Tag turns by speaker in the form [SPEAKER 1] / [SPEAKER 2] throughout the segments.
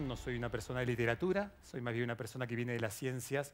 [SPEAKER 1] No soy una persona de literatura, soy más bien una persona que viene de las ciencias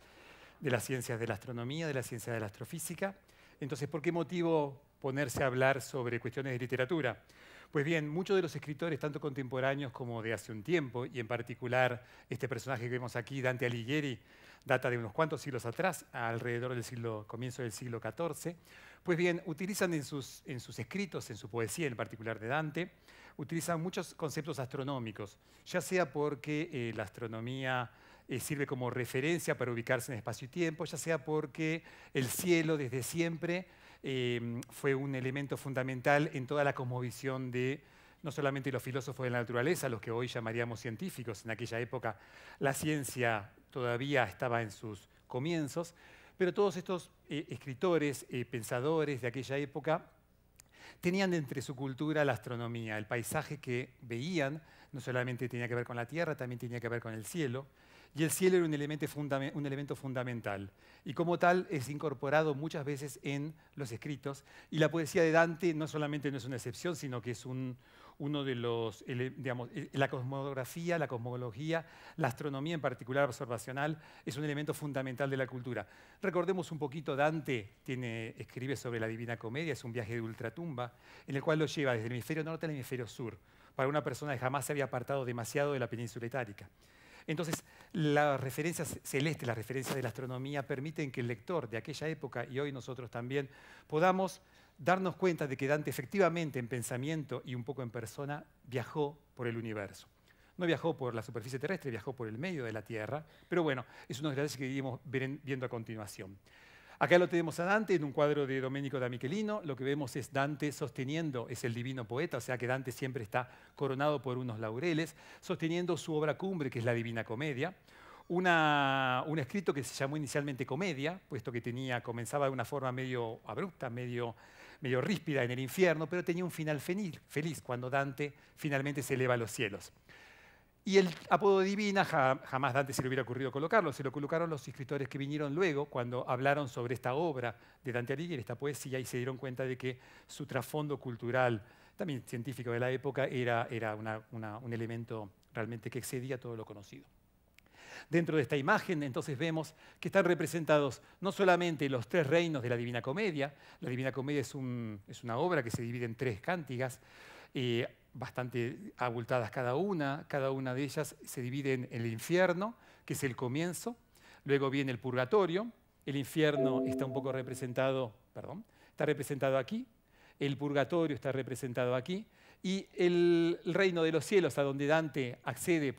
[SPEAKER 1] de la astronomía, de la ciencia de la astrofísica. Entonces, ¿por qué motivo ponerse a hablar sobre cuestiones de literatura? Pues bien, muchos de los escritores, tanto contemporáneos como de hace un tiempo, y en particular este personaje que vemos aquí, Dante Alighieri, data de unos cuantos siglos atrás, alrededor del comienzo del siglo XIV, pues bien, utilizan en sus escritos, en su poesía en particular de Dante, utilizan muchos conceptos astronómicos, ya sea porque la astronomía sirve como referencia para ubicarse en espacio y tiempo, ya sea porque el cielo desde siempre fue un elemento fundamental en toda la cosmovisión de no solamente los filósofos de la naturaleza, los que hoy llamaríamos científicos. En aquella época la ciencia todavía estaba en sus comienzos, pero todos estos escritores, pensadores de aquella época tenían entre su cultura la astronomía, el paisaje que veían, no solamente tenía que ver con la Tierra, también tenía que ver con el cielo, y el cielo era un elemento fundamental. Y como tal es incorporado muchas veces en los escritos, y la poesía de Dante no solamente no es una excepción, sino que es uno de los, digamos, la cosmografía, la cosmología, la astronomía en particular observacional, es un elemento fundamental de la cultura. Recordemos un poquito, Dante escribe sobre la Divina Comedia, es un viaje de ultratumba, en el cual lo lleva desde el hemisferio norte al hemisferio sur, para una persona que jamás se había apartado demasiado de la península itálica. Entonces, las referencias celestes, las referencias de la astronomía permiten que el lector de aquella época, y hoy nosotros también, podamos darnos cuenta de que Dante efectivamente en pensamiento y un poco en persona viajó por el universo. No viajó por la superficie terrestre, viajó por el medio de la Tierra, pero bueno, es uno de los detalles que iremos viendo a continuación. Acá lo tenemos a Dante en un cuadro de Domenico da Michelino. Lo que vemos es Dante sosteniendo, es el divino poeta, o sea que Dante siempre está coronado por unos laureles, sosteniendo su obra cumbre, que es la Divina Comedia. Un escrito que se llamó inicialmente Comedia, puesto que comenzaba de una forma medio abrupta, medio ríspida en el infierno, pero tenía un final feliz cuando Dante finalmente se eleva a los cielos. Y el apodo Divina jamás Dante se le hubiera ocurrido colocarlo, se lo colocaron los escritores que vinieron luego cuando hablaron sobre esta obra de Dante Alighieri, esta poesía, y se dieron cuenta de que su trasfondo cultural, también científico de la época, era un elemento realmente que excedía todo lo conocido. Dentro de esta imagen, entonces, vemos que están representados no solamente los tres reinos de la Divina Comedia. La Divina Comedia es una obra que se divide en tres cántigas, bastante abultadas cada una de ellas se divide en el infierno, que es el comienzo, luego viene el purgatorio, el infierno está un poco representado, está representado aquí, el purgatorio está representado aquí, y el reino de los cielos, a donde Dante accede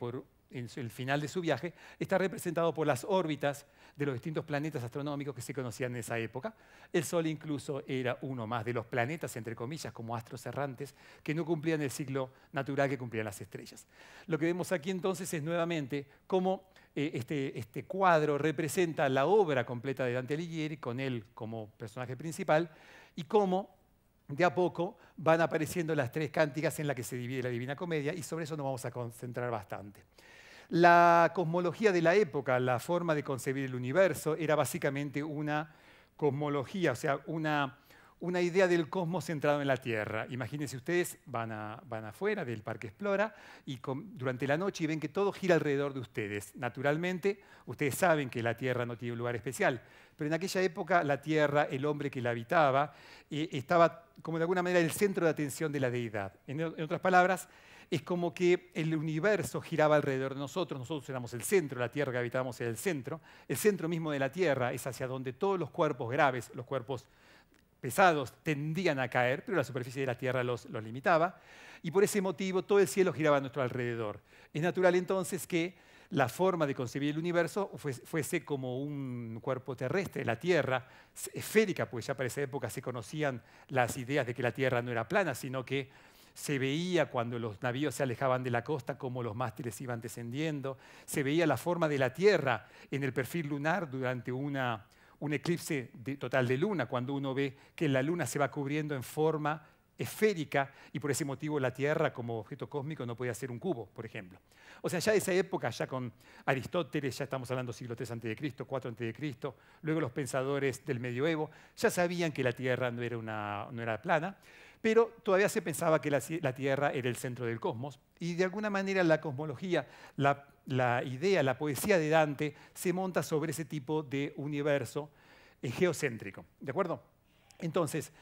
[SPEAKER 1] en el final de su viaje, está representado por las órbitas de los distintos planetas astronómicos que se conocían en esa época. El Sol incluso era uno más de los planetas, entre comillas, como astros errantes, que no cumplían el ciclo natural que cumplían las estrellas. Lo que vemos aquí entonces es nuevamente cómo este cuadro representa la obra completa de Dante Alighieri, con él como personaje principal, y cómo de a poco van apareciendo las tres cánticas en las que se divide la Divina Comedia, y sobre eso nos vamos a concentrar bastante. La cosmología de la época, la forma de concebir el universo, era básicamente una cosmología, o sea, una idea del cosmos centrado en la Tierra. Imagínense ustedes, van afuera del Parque Explora y durante la noche y ven que todo gira alrededor de ustedes. Naturalmente, ustedes saben que la Tierra no tiene un lugar especial, pero en aquella época la Tierra, el hombre que la habitaba, estaba como de alguna manera el centro de atención de la deidad. En otras palabras, es como que el universo giraba alrededor de nosotros éramos el centro, la Tierra que habitábamos era el centro mismo de la Tierra es hacia donde todos los cuerpos graves, los cuerpos pesados tendían a caer, pero la superficie de la Tierra los limitaba, y por ese motivo todo el cielo giraba a nuestro alrededor. Es natural entonces que la forma de concebir el universo fuese como un cuerpo terrestre, la Tierra esférica, pues ya para esa época se conocían las ideas de que la Tierra no era plana, sino que se veía cuando los navíos se alejaban de la costa cómo los mástiles iban descendiendo, se veía la forma de la Tierra en el perfil lunar durante un eclipse total de luna, cuando uno ve que la luna se va cubriendo en forma esférica y por ese motivo la Tierra como objeto cósmico no podía ser un cubo, por ejemplo. O sea, ya de esa época, ya con Aristóteles, ya estamos hablando siglo III a.C., IV a.C., luego los pensadores del medioevo ya sabían que la Tierra no era plana, pero todavía se pensaba que la Tierra era el centro del cosmos y de alguna manera la cosmología, la idea, la poesía de Dante se monta sobre ese tipo de universo geocéntrico, ¿de acuerdo? Entonces,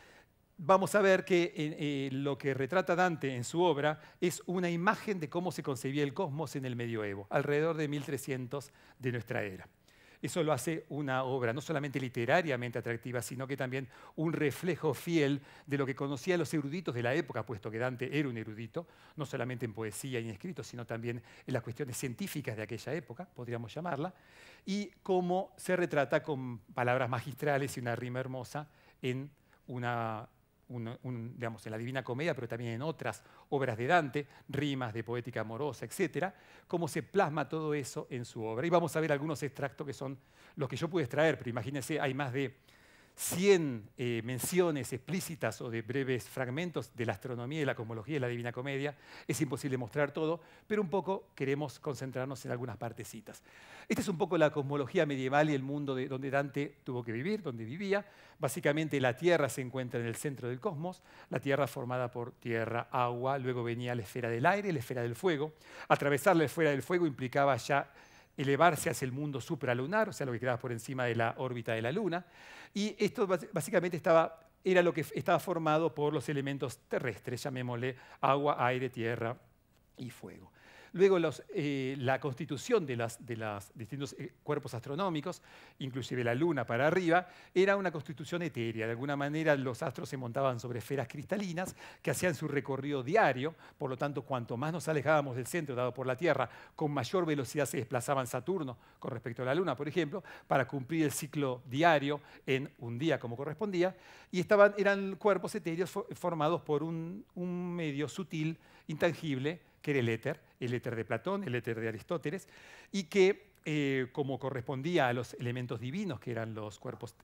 [SPEAKER 1] vamos a ver que lo que retrata Dante en su obra es una imagen de cómo se concebía el cosmos en el medioevo, alrededor de 1300 de nuestra era. Eso lo hace una obra no solamente literariamente atractiva, sino que también un reflejo fiel de lo que conocían los eruditos de la época, puesto que Dante era un erudito, no solamente en poesía y en escritos, sino también en las cuestiones científicas de aquella época, podríamos llamarla, y cómo se retrata con palabras magistrales y una rima hermosa en digamos, en la Divina Comedia, pero también en otras obras de Dante, rimas de poética amorosa, etcétera, cómo se plasma todo eso en su obra. Y vamos a ver algunos extractos que son los que yo pude extraer, pero imagínense, hay más de 100 menciones explícitas o de breves fragmentos de la astronomía y la cosmología y la Divina Comedia. Es imposible mostrar todo, pero un poco queremos concentrarnos en algunas partecitas. Esta es un poco la cosmología medieval y el mundo donde Dante tuvo que vivir, donde vivía. Básicamente la Tierra se encuentra en el centro del cosmos, la Tierra formada por tierra, agua, luego venía la esfera del aire, la esfera del fuego. Atravesar la esfera del fuego implicaba ya elevarse hacia el mundo supralunar, o sea, lo que quedaba por encima de la órbita de la Luna. Y esto básicamente era lo que estaba formado por los elementos terrestres, llamémosle agua, aire, tierra y fuego. Luego la constitución de los distintos cuerpos astronómicos, inclusive la Luna para arriba, era una constitución etérea. De alguna manera los astros se montaban sobre esferas cristalinas que hacían su recorrido diario. Por lo tanto, cuanto más nos alejábamos del centro dado por la Tierra, con mayor velocidad se desplazaban Saturno con respecto a la Luna, por ejemplo, para cumplir el ciclo diario en un día como correspondía. Y eran cuerpos etéreos formados por un medio sutil, intangible, que era el éter de Platón, el éter de Aristóteles, y que, como correspondía a los elementos divinos, que eran los cuerpos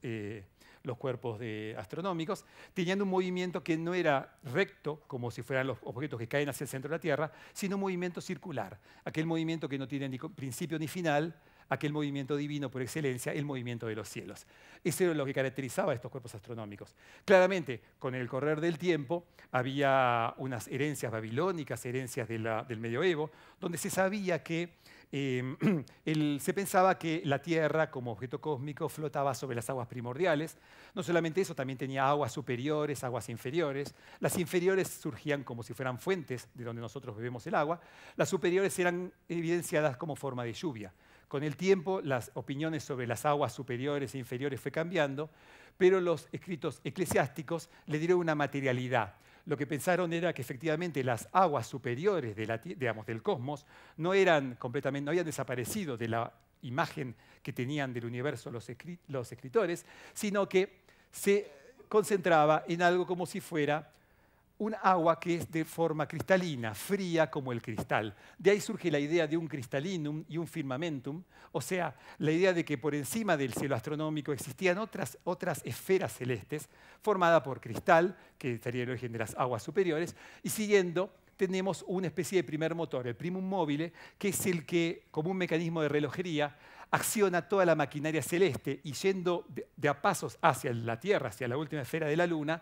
[SPEAKER 1] astronómicos, tenían un movimiento que no era recto, como si fueran los objetos que caen hacia el centro de la Tierra, sino un movimiento circular, aquel movimiento que no tiene ni principio ni final, aquel movimiento divino por excelencia, el movimiento de los cielos. Eso era lo que caracterizaba a estos cuerpos astronómicos. Claramente, con el correr del tiempo, había unas herencias babilónicas, herencias del medioevo, donde se sabía que se pensaba que la Tierra, como objeto cósmico, flotaba sobre las aguas primordiales. No solamente eso, también tenía aguas superiores, aguas inferiores. Las inferiores surgían como si fueran fuentes de donde nosotros bebemos el agua. Las superiores eran evidenciadas como forma de lluvia. Con el tiempo, las opiniones sobre las aguas superiores e inferiores fue cambiando, pero los escritos eclesiásticos le dieron una materialidad. Lo que pensaron era que efectivamente las aguas superiores del cosmos no habían desaparecido de la imagen que tenían del universo los escritores, sino que se concentraba en algo como si fuera un agua que es de forma cristalina, fría como el cristal. De ahí surge la idea de un cristalinum y un firmamentum, o sea, la idea de que por encima del cielo astronómico existían otras esferas celestes formadas por cristal, que estaría el origen de las aguas superiores, y siguiendo tenemos una especie de primer motor, el primum mobile, que es el que, como un mecanismo de relojería, acciona toda la maquinaria celeste y yendo de a pasos hacia la Tierra, hacia la última esfera de la Luna,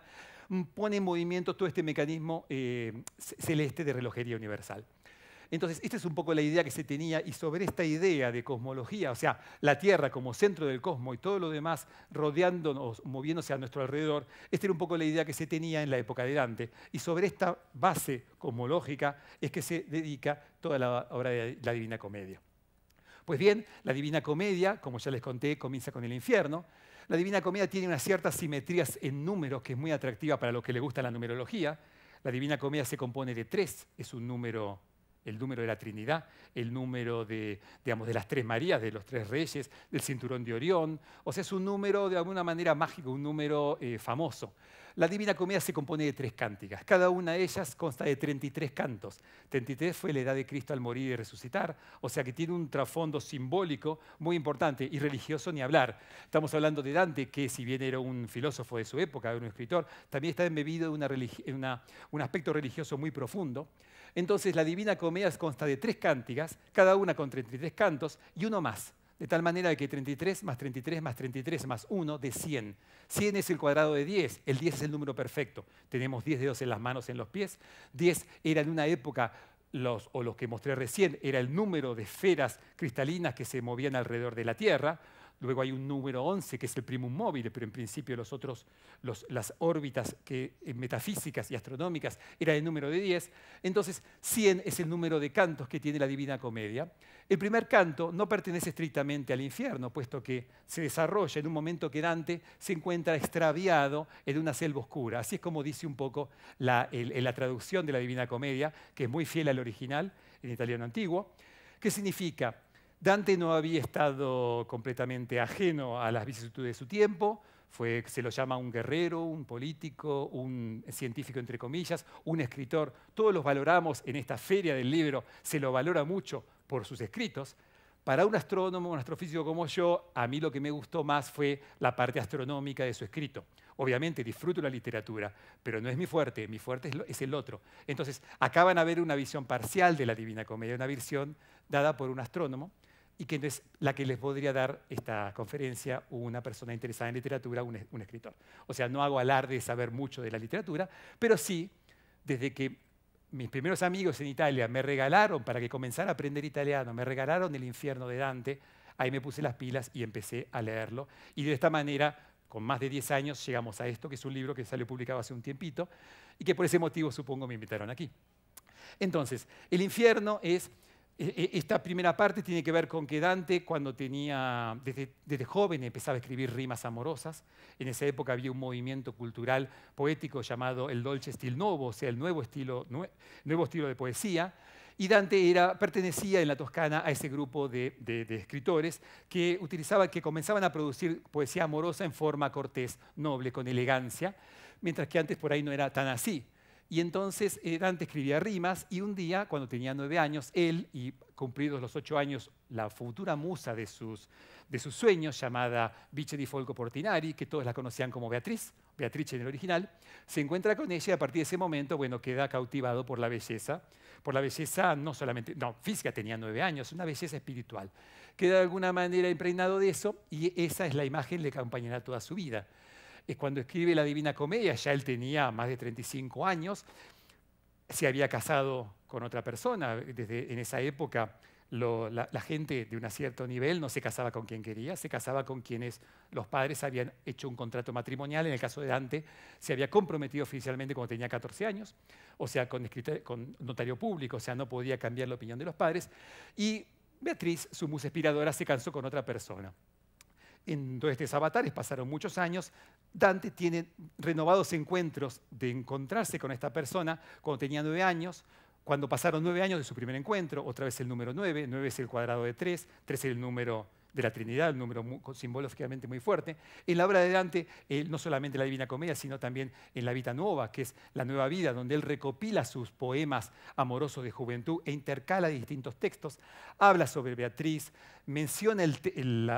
[SPEAKER 1] pone en movimiento todo este mecanismo celeste de relojería universal. Entonces, esta es un poco la idea que se tenía, y sobre esta idea de cosmología, o sea, la Tierra como centro del cosmos y todo lo demás rodeándonos, moviéndose a nuestro alrededor, esta era un poco la idea que se tenía en la época de Dante. Y sobre esta base cosmológica es que se dedica toda la obra de la Divina Comedia. Pues bien, la Divina Comedia, como ya les conté, comienza con el infierno. La Divina Comedia tiene unas ciertas simetrías en números que es muy atractiva para los que le gusta la numerología. La Divina Comedia se compone de 3, es un número, el número de la Trinidad, el número de, digamos, de las 3 Marías, de los 3 Reyes, del cinturón de Orión. O sea, es un número de alguna manera mágico, un número famoso. La Divina Comedia se compone de 3 cánticas. Cada una de ellas consta de 33 cantos. 33 fue la edad de Cristo al morir y resucitar. O sea que tiene un trasfondo simbólico muy importante y religioso ni hablar. Estamos hablando de Dante, que si bien era un filósofo de su época, era un escritor, también está embebido en un aspecto religioso muy profundo. Entonces la Divina Comedia consta de 3 cánticas, cada una con 33 cantos y uno más. De tal manera que 33 más 33 más 33 más 1 de 100. 100 es el cuadrado de 10. El 10 es el número perfecto. Tenemos 10 dedos en las manos, en los pies. 10 era en una época, los que mostré recién, era el número de esferas cristalinas que se movían alrededor de la Tierra. Luego hay un número 11, que es el primum mobile, pero en principio las órbitas metafísicas y astronómicas eran el número de 10. Entonces, 100 es el número de cantos que tiene la Divina Comedia. El primer canto no pertenece estrictamente al infierno, puesto que se desarrolla en un momento que Dante se encuentra extraviado en una selva oscura. Así es como dice un poco la traducción de la Divina Comedia, que es muy fiel al original, en italiano antiguo. ¿Qué significa? Dante no había estado completamente ajeno a las vicisitudes de su tiempo, se lo llama un guerrero, un político, un científico entre comillas, un escritor. Todos los valoramos en esta feria del libro, se lo valora mucho por sus escritos. Para un astrónomo, un astrofísico como yo, a mí lo que me gustó más fue la parte astronómica de su escrito. Obviamente disfruto la literatura, pero no es mi fuerte es el otro. Entonces, acá van a ver una visión parcial de la Divina Comedia, una visión dada por un astrónomo, y que es la que les podría dar esta conferencia una persona interesada en literatura, un escritor. O sea, no hago alarde de saber mucho de la literatura, pero sí, desde que mis primeros amigos en Italia me regalaron, para que comenzara a aprender italiano, me regalaron El infierno de Dante, ahí me puse las pilas y empecé a leerlo. Y de esta manera, con más de 10 años, llegamos a esto, que es un libro que salió publicado hace un tiempito, y que por ese motivo, supongo, me invitaron aquí. Entonces, el infierno es... Esta primera parte tiene que ver con que Dante, cuando desde joven empezaba a escribir rimas amorosas. En esa época había un movimiento cultural poético llamado el Dolce Stil Novo, o sea, el nuevo estilo de poesía. Y Dante pertenecía en la Toscana a ese grupo de escritores que comenzaban a producir poesía amorosa en forma cortés, noble, con elegancia, mientras que antes por ahí no era tan así. Y entonces Dante escribía rimas y un día, cuando tenía 9 años, él, y cumplidos los 8 años, la futura musa de sus sueños, llamada Bice di Folco Portinari, que todos la conocían como Beatrice en el original, se encuentra con ella y a partir de ese momento, bueno, queda cautivado por la belleza no solamente, no, física, tenía 9 años, una belleza espiritual. Queda de alguna manera impregnado de eso y esa es la imagen que le acompañará toda su vida. Es cuando escribe la Divina Comedia, ya él tenía más de 35 años, se había casado con otra persona. En esa época la gente de un cierto nivel no se casaba con quien quería, se casaba con quienes los padres habían hecho un contrato matrimonial. En el caso de Dante, se había comprometido oficialmente cuando tenía 14 años, o sea, con notario público, o sea, no podía cambiar la opinión de los padres. Y Beatriz, su musa inspiradora, se casó con otra persona. En todos estos avatares pasaron muchos años. Dante tiene renovados encuentros de encontrarse con esta persona cuando tenía 9 años, cuando pasaron 9 años de su primer encuentro, otra vez el número 9, 9 es el cuadrado de 3, 3 es el número de la Trinidad, un número simbólicamente muy fuerte. En la obra de Dante, no solamente en la Divina Comedia, sino también en la Vita Nuova, que es la nueva vida, donde él recopila sus poemas amorosos de juventud e intercala distintos textos, habla sobre Beatriz, menciona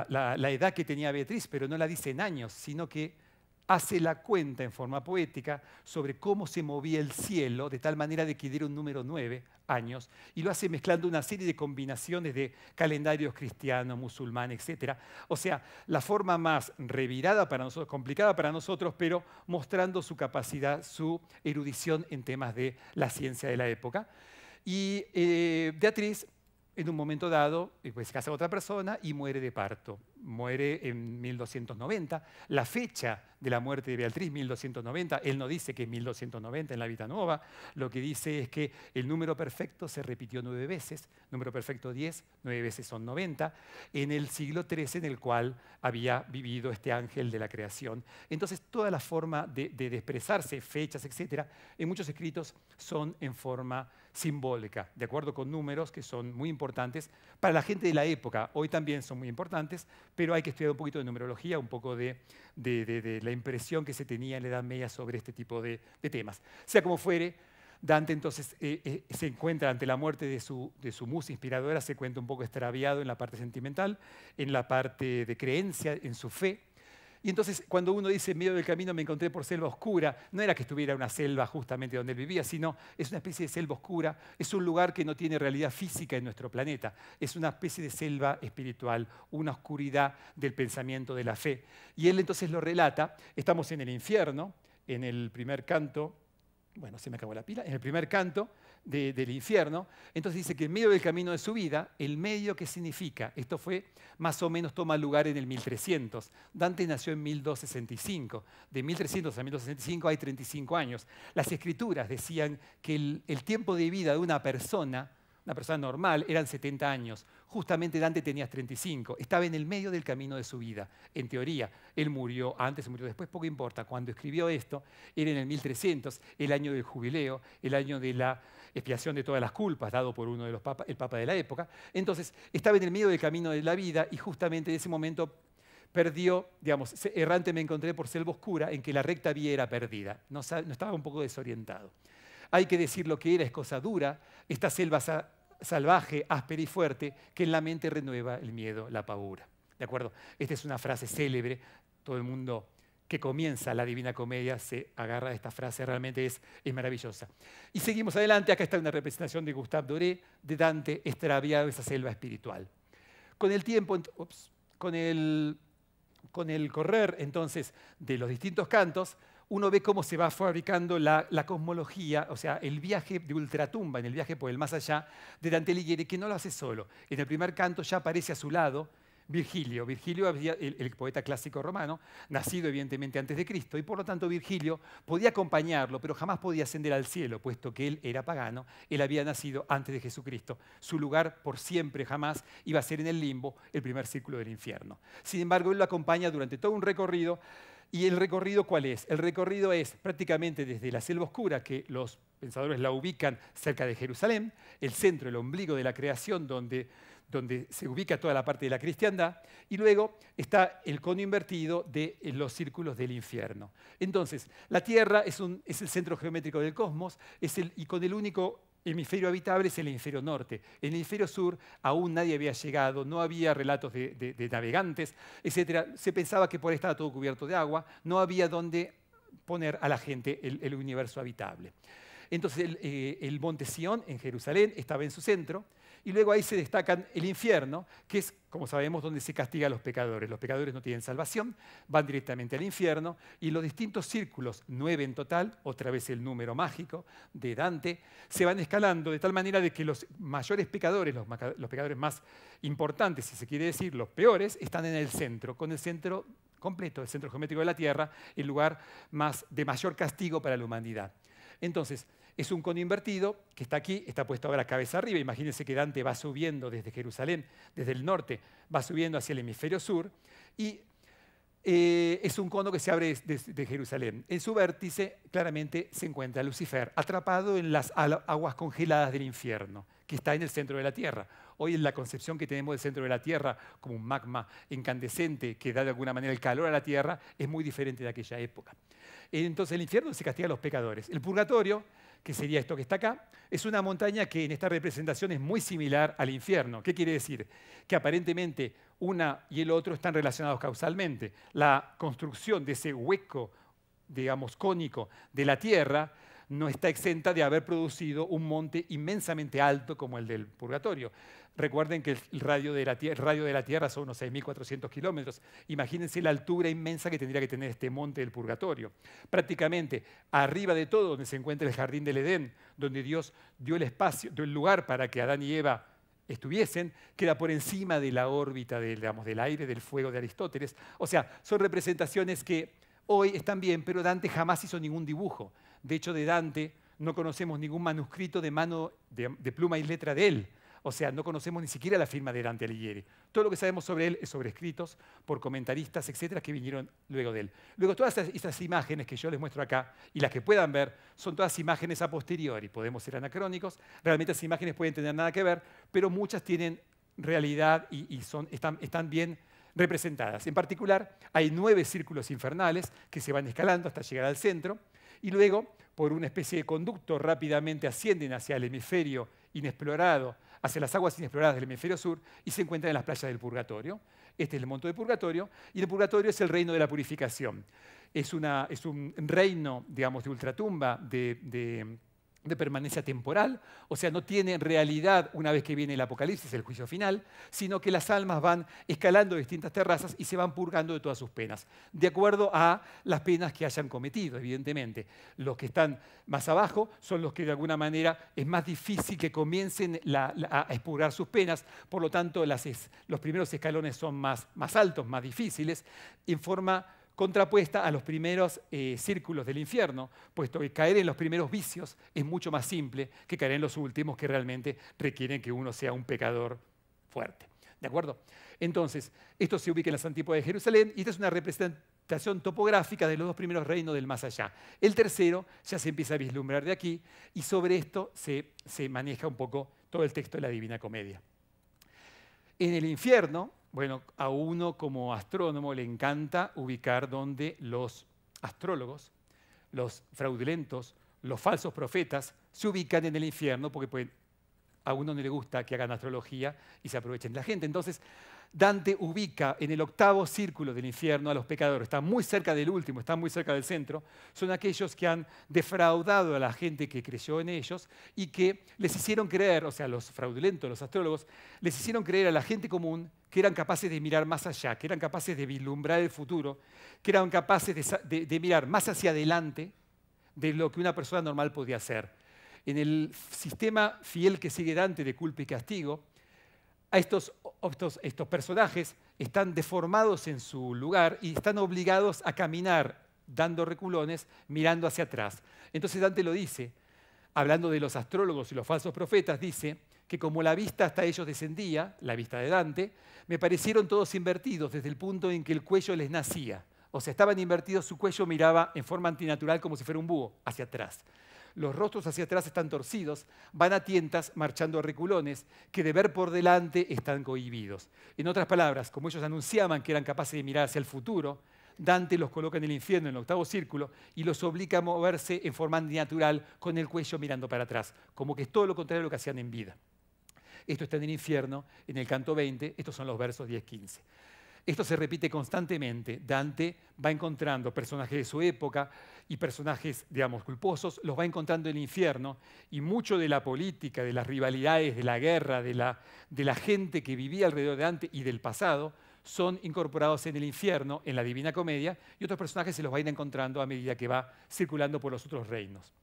[SPEAKER 1] la edad que tenía Beatriz, pero no la dice en años, sino que hace la cuenta en forma poética sobre cómo se movía el cielo, de tal manera de que diera un número 9 años, y lo hace mezclando una serie de combinaciones de calendarios cristianos, musulmán, etc. O sea, la forma más revirada para nosotros, complicada para nosotros, pero mostrando su capacidad, su erudición en temas de la ciencia de la época. Y Beatriz, en un momento dado, pues, se casa con otra persona y muere de parto. muere en 1290. La fecha de la muerte de Beatriz, 1290, él no dice que es 1290 en la Vita Nuova, lo que dice es que el número perfecto se repitió 9 veces, número perfecto 10, 9 veces son 90, en el siglo XIII en el cual había vivido este ángel de la creación. Entonces, toda la forma de expresarse, fechas, etcétera, en muchos escritos son en forma simbólica, de acuerdo con números que son muy importantes para la gente de la época. Hoy también son muy importantes, pero hay que estudiar un poquito de numerología, un poco de la impresión que se tenía en la Edad Media sobre este tipo de temas. Sea como fuere, Dante entonces se encuentra ante la muerte de su musa inspiradora, se encuentra un poco extraviado en la parte sentimental, en la parte de creencia, en su fe. Y entonces, cuando uno dice, en medio del camino me encontré por selva oscura, no era que estuviera una selva justamente donde él vivía, sino es una especie de selva oscura, es un lugar que no tiene realidad física en nuestro planeta, es una especie de selva espiritual, una oscuridad del pensamiento de la fe. Y él entonces lo relata, estamos en el infierno, en el primer canto, bueno, se me acabó la pila, en el primer canto del infierno, entonces dice que en medio del camino de su vida, el medio que significa, esto fue más o menos toma lugar en el 1300, Dante nació en 1265, de 1300 a 1265 hay 35 años. Las escrituras decían que el tiempo de vida de una persona normal, eran 70 años. Justamente Dante tenía 35. Estaba en el medio del camino de su vida. En teoría, él murió antes, murió después, poco importa. Cuando escribió esto, era en el 1300, el año del jubileo, el año de la expiación de todas las culpas, dado por uno de los papas, el papa de la época. Entonces, estaba en el medio del camino de la vida y justamente en ese momento perdió, digamos, errante me encontré por selva oscura en que la recta vía era perdida. No estaba un poco desorientado. Hay que decir lo que era, es cosa dura, esta selva salvaje, áspera y fuerte, que en la mente renueva el miedo, la pavura. ¿De acuerdo? Esta es una frase célebre, todo el mundo que comienza la Divina Comedia se agarra de esta frase, realmente es maravillosa. Y seguimos adelante, acá está una representación de Gustave Doré, de Dante extraviado en esa selva espiritual. Con el tiempo, con el correr entonces de los distintos cantos, uno ve cómo se va fabricando la cosmología, o sea, el viaje de ultratumba, en el viaje por el más allá de Dante Alighieri, que no lo hace solo. En el primer canto ya aparece a su lado Virgilio. Virgilio, el poeta clásico romano, nacido evidentemente antes de Cristo, y por lo tanto Virgilio podía acompañarlo, pero jamás podía ascender al cielo, puesto que él era pagano, él había nacido antes de Jesucristo. Su lugar por siempre, jamás, iba a ser en el limbo, el primer círculo del infierno. Sin embargo, él lo acompaña durante todo un recorrido. ¿Y el recorrido cuál es? El recorrido es prácticamente desde la selva oscura, que los pensadores la ubican cerca de Jerusalén, el centro, el ombligo de la creación, donde se ubica toda la parte de la cristiandad, y luego está el cono invertido de los círculos del infierno. Entonces, la Tierra es el centro geométrico del cosmos, y con el único hemisferio habitable es el hemisferio norte. En el hemisferio sur aún nadie había llegado, no había relatos de navegantes, etc. Se pensaba que por ahí estaba todo cubierto de agua, no había dónde poner a la gente el universo habitable. Entonces el monte Sión en Jerusalén estaba en su centro, y luego ahí se destacan el infierno, que es, como sabemos, donde se castiga a los pecadores. Los pecadores no tienen salvación, van directamente al infierno, y los distintos círculos, 9 en total, otra vez el número mágico de Dante, se van escalando de tal manera de que los mayores pecadores, los pecadores más importantes, si se quiere decir, los peores, están en el centro, con el centro completo, el centro geométrico de la Tierra, el lugar de mayor castigo para la humanidad. Entonces, es un cono invertido que está aquí, está puesto ahora cabeza arriba. Imagínense que Dante va subiendo desde Jerusalén, desde el norte, va subiendo hacia el hemisferio sur, y es un cono que se abre desde Jerusalén. En su vértice, claramente, se encuentra Lucifer, atrapado en las aguas congeladas del infierno, que está en el centro de la Tierra. Hoy en la concepción que tenemos del centro de la Tierra como un magma incandescente que da de alguna manera el calor a la Tierra es muy diferente de aquella época. Entonces el infierno se castiga a los pecadores. El purgatorio, que sería esto que está acá, es una montaña que en esta representación es muy similar al infierno. ¿Qué quiere decir? Que aparentemente una y el otro están relacionados causalmente. La construcción de ese hueco, digamos, cónico de la Tierra no está exenta de haber producido un monte inmensamente alto como el del purgatorio. Recuerden que el radio de la Tierra son unos 6.400 kilómetros. Imagínense la altura inmensa que tendría que tener este monte del purgatorio. Prácticamente arriba de todo, donde se encuentra el jardín del Edén, donde Dios dio el espacio, dio el lugar para que Adán y Eva estuviesen, queda por encima de la órbita del aire, del fuego de Aristóteles. O sea, son representaciones que hoy están bien, pero Dante jamás hizo ningún dibujo. De hecho, de Dante no conocemos ningún manuscrito de mano de pluma y letra de él. O sea, no conocemos ni siquiera la firma de Dante Alighieri. Todo lo que sabemos sobre él es sobre escritos por comentaristas, etcétera, que vinieron luego de él. Luego, todas estas imágenes que yo les muestro acá y las que puedan ver son todas imágenes a posteriori. Podemos ser anacrónicos. Realmente esas imágenes pueden tener nada que ver, pero muchas tienen realidad y están bien representadas. En particular, hay 9 círculos infernales que se van escalando hasta llegar al centro y luego, por una especie de conducto, rápidamente ascienden hacia el hemisferio inexplorado, hacia las aguas inexploradas del hemisferio sur y se encuentran en las playas del Purgatorio. Este es el monte de Purgatorio y el Purgatorio es el reino de la purificación. Es un reino, digamos, de ultratumba, de permanencia temporal, o sea, no tiene en realidad, una vez que viene el apocalipsis, el juicio final, sino que las almas van escalando distintas terrazas y se van purgando de todas sus penas, de acuerdo a las penas que hayan cometido, evidentemente. Los que están más abajo son los que de alguna manera es más difícil que comiencen a expurgar sus penas, por lo tanto los primeros escalones son más altos, más difíciles, en forma contrapuesta a los primeros círculos del infierno, puesto que caer en los primeros vicios es mucho más simple que caer en los últimos, que realmente requieren que uno sea un pecador fuerte. ¿De acuerdo? Entonces, esto se ubica en las antípodas de Jerusalén y esta es una representación topográfica de los 2 primeros reinos del más allá. El tercero ya se empieza a vislumbrar de aquí y sobre esto se maneja un poco todo el texto de la Divina Comedia. En el infierno, bueno, a uno como astrónomo le encanta ubicar donde los astrólogos, los fraudulentos, los falsos profetas se ubican en el infierno porque a uno no le gusta que hagan astrología y se aprovechen de la gente. Entonces, Dante ubica en el 8º círculo del infierno a los pecadores. Está muy cerca del último, está muy cerca del centro. Son aquellos que han defraudado a la gente que creyó en ellos y que les hicieron creer, o sea, los fraudulentos, los astrólogos, les hicieron creer a la gente común que eran capaces de mirar más allá, que eran capaces de vislumbrar el futuro, que eran capaces de mirar más hacia adelante de lo que una persona normal podía hacer. En el sistema fiel que sigue Dante de culpa y castigo, estos personajes están deformados en su lugar y están obligados a caminar dando reculones, mirando hacia atrás. Entonces Dante lo dice, hablando de los astrólogos y los falsos profetas, dice que como la vista hasta ellos descendía, la vista de Dante, me parecieron todos invertidos desde el punto en que el cuello les nacía. O sea, estaban invertidos, su cuello miraba en forma antinatural como si fuera un búho, hacia atrás. Los rostros hacia atrás están torcidos, van a tientas marchando a reculones, que de ver por delante están cohibidos. En otras palabras, como ellos anunciaban que eran capaces de mirar hacia el futuro, Dante los coloca en el infierno, en el 8º círculo, y los obliga a moverse en forma antinatural con el cuello mirando para atrás, como que es todo lo contrario a lo que hacían en vida. Esto está en el infierno, en el canto 20, estos son los versos 10-15. Esto se repite constantemente. Dante va encontrando personajes de su época y personajes, digamos, culposos, los va encontrando en el infierno y mucho de la política, de las rivalidades, de la guerra, de la gente que vivía alrededor de Dante y del pasado, son incorporados en el infierno, en la Divina Comedia, y otros personajes se los va a ir encontrando a medida que va circulando por los otros reinos.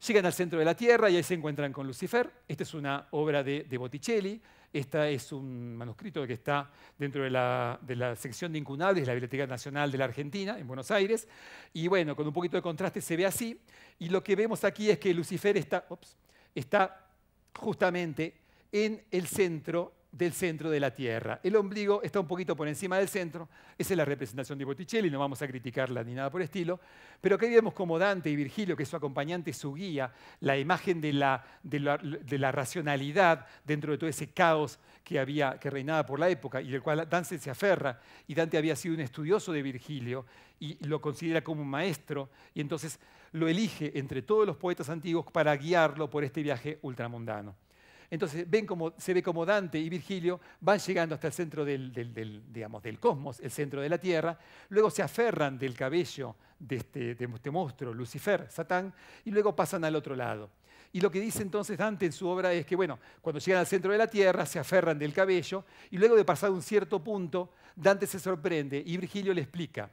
[SPEAKER 1] Llegan al centro de la Tierra y ahí se encuentran con Lucifer. Esta es una obra de Botticelli. Esta es un manuscrito que está dentro de la sección de incunables de la Biblioteca Nacional de la Argentina, en Buenos Aires. Y bueno, con un poquito de contraste se ve así. Y lo que vemos aquí es que Lucifer está justamente en el centro del centro de la Tierra. El ombligo está un poquito por encima del centro. Esa es la representación de Botticelli, no vamos a criticarla ni nada por el estilo. Pero aquí vemos como Dante y Virgilio, que es su acompañante, su guía, la imagen de la racionalidad dentro de todo ese caos que reinaba por la época y del cual Dante se aferra. Y Dante había sido un estudioso de Virgilio y lo considera como un maestro. Y entonces lo elige entre todos los poetas antiguos para guiarlo por este viaje ultramundano. Entonces se ve como Dante y Virgilio van llegando hasta el centro del cosmos, el centro de la Tierra, luego se aferran del cabello de este monstruo, Lucifer, Satán, y luego pasan al otro lado. Y lo que dice entonces Dante en su obra es que, bueno, cuando llegan al centro de la Tierra se aferran del cabello y luego de pasar un cierto punto, Dante se sorprende y Virgilio le explica,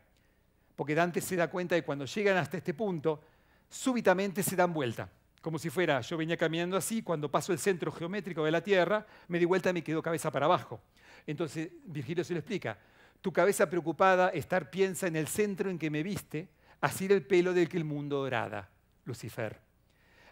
[SPEAKER 1] porque Dante se da cuenta de que cuando llegan hasta este punto, súbitamente se dan vuelta. como si fuera, yo venía caminando así, cuando paso el centro geométrico de la Tierra, me di vuelta y me quedo cabeza para abajo. Entonces, Virgilio se lo explica. Tu cabeza preocupada piensa en el centro en que me viste, así era el pelo del que el mundo orada, Lucifer.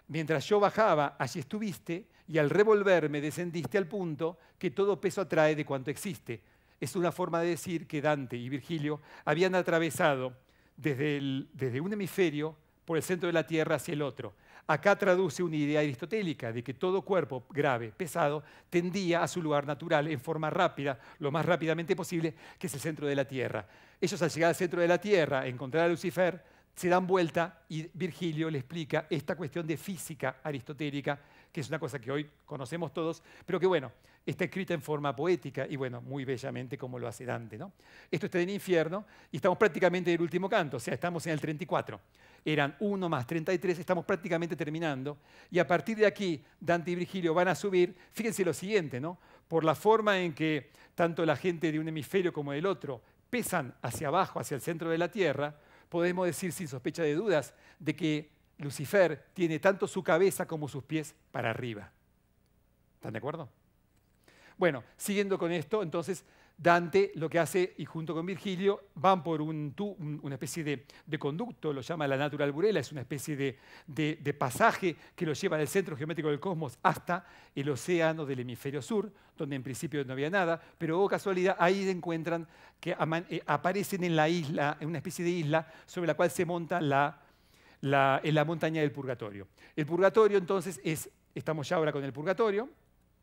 [SPEAKER 1] Mientras yo bajaba, allí estuviste, y al revolverme descendiste al punto que todo peso atrae de cuanto existe. Es una forma de decir que Dante y Virgilio habían atravesado desde un hemisferio por el centro de la Tierra hacia el otro. Acá traduce una idea aristotélica de que todo cuerpo grave, pesado, tendía a su lugar natural en forma rápida, lo más rápidamente posible, que es el centro de la Tierra. Ellos al llegar al centro de la Tierra, encontrar a Lucifer, se dan vuelta y Virgilio le explica esta cuestión de física aristotélica, que es una cosa que hoy conocemos todos, pero que bueno, está escrita en forma poética y bueno, muy bellamente como lo hace Dante, ¿no? Esto está en el infierno y estamos prácticamente en el último canto, o sea, estamos en el 34. Eran 1 más 33, estamos prácticamente terminando. Y a partir de aquí, Dante y Virgilio van a subir, fíjense lo siguiente, ¿no? Por la forma en que tanto la gente de un hemisferio como del otro pesan hacia abajo, hacia el centro de la Tierra, podemos decir sin sospecha de dudas de que Lucifer tiene tanto su cabeza como sus pies para arriba. ¿Están de acuerdo? Bueno, siguiendo con esto, entonces Dante lo que hace, y junto con Virgilio, van por una especie de conducto, lo llama la natural burela, es una especie de pasaje que lo lleva del centro geométrico del cosmos hasta el océano del hemisferio sur, donde en principio no había nada, pero casualidad ahí encuentran que aparecen en la isla, en una especie de isla sobre la cual se monta en la montaña del purgatorio. El purgatorio entonces estamos ya ahora con el purgatorio,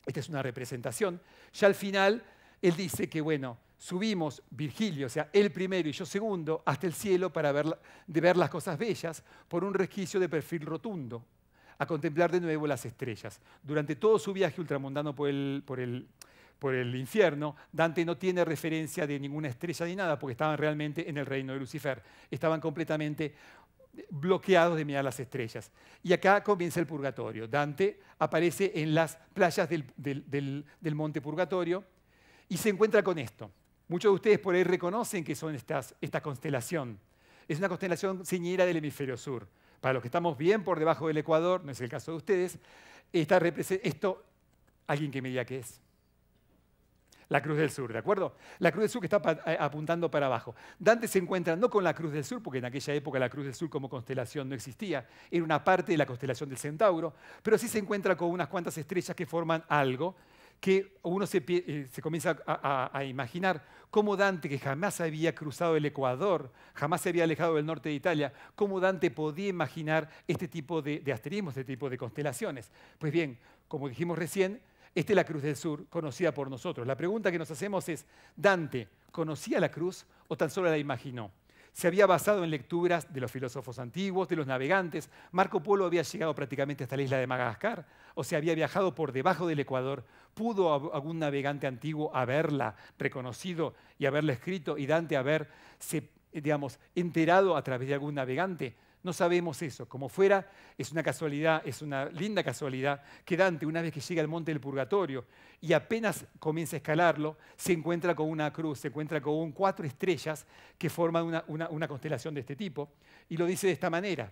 [SPEAKER 1] esta es una representación, ya al final él dice que, bueno, subimos Virgilio, o sea, él primero y yo segundo, hasta el cielo para ver las cosas bellas por un resquicio de perfil rotundo, a contemplar de nuevo las estrellas. Durante todo su viaje ultramundano por el infierno, Dante no tiene referencia de ninguna estrella ni nada, porque estaban realmente en el reino de Lucifer. Estaban completamente bloqueados de mirar las estrellas. Y acá comienza el purgatorio. Dante aparece en las playas del monte Purgatorio, y se encuentra con esto. Muchos de ustedes por ahí reconocen que son esta constelación. Es una constelación señera del hemisferio sur. Para los que estamos bien por debajo del ecuador, no es el caso de ustedes, esto, alguien que me diga qué es. La Cruz del Sur, ¿de acuerdo? La Cruz del Sur que está apuntando para abajo. Dante se encuentra no con la Cruz del Sur, porque en aquella época la Cruz del Sur como constelación no existía, era una parte de la constelación del Centauro, pero sí se encuentra con unas cuantas estrellas que forman algo que uno se comienza a imaginar cómo Dante, que jamás había cruzado el Ecuador, jamás se había alejado del norte de Italia, cómo Dante podía imaginar este tipo de asterismos, este tipo de constelaciones. Pues bien, como dijimos recién, esta es la Cruz del Sur, conocida por nosotros. La pregunta que nos hacemos es, ¿Dante conocía la cruz o tan solo la imaginó? Se había basado en lecturas de los filósofos antiguos, de los navegantes. Marco Polo había llegado prácticamente hasta la isla de Madagascar, o sea, había viajado por debajo del Ecuador. ¿Pudo algún navegante antiguo haberla reconocido y haberla escrito y Dante haberse, digamos, enterado a través de algún navegante? No sabemos eso. Como fuera, es una casualidad, es una linda casualidad que Dante, una vez que llega al monte del Purgatorio y apenas comienza a escalarlo, se encuentra con una cruz, se encuentra con 4 estrellas que forman una constelación de este tipo, y lo dice de esta manera.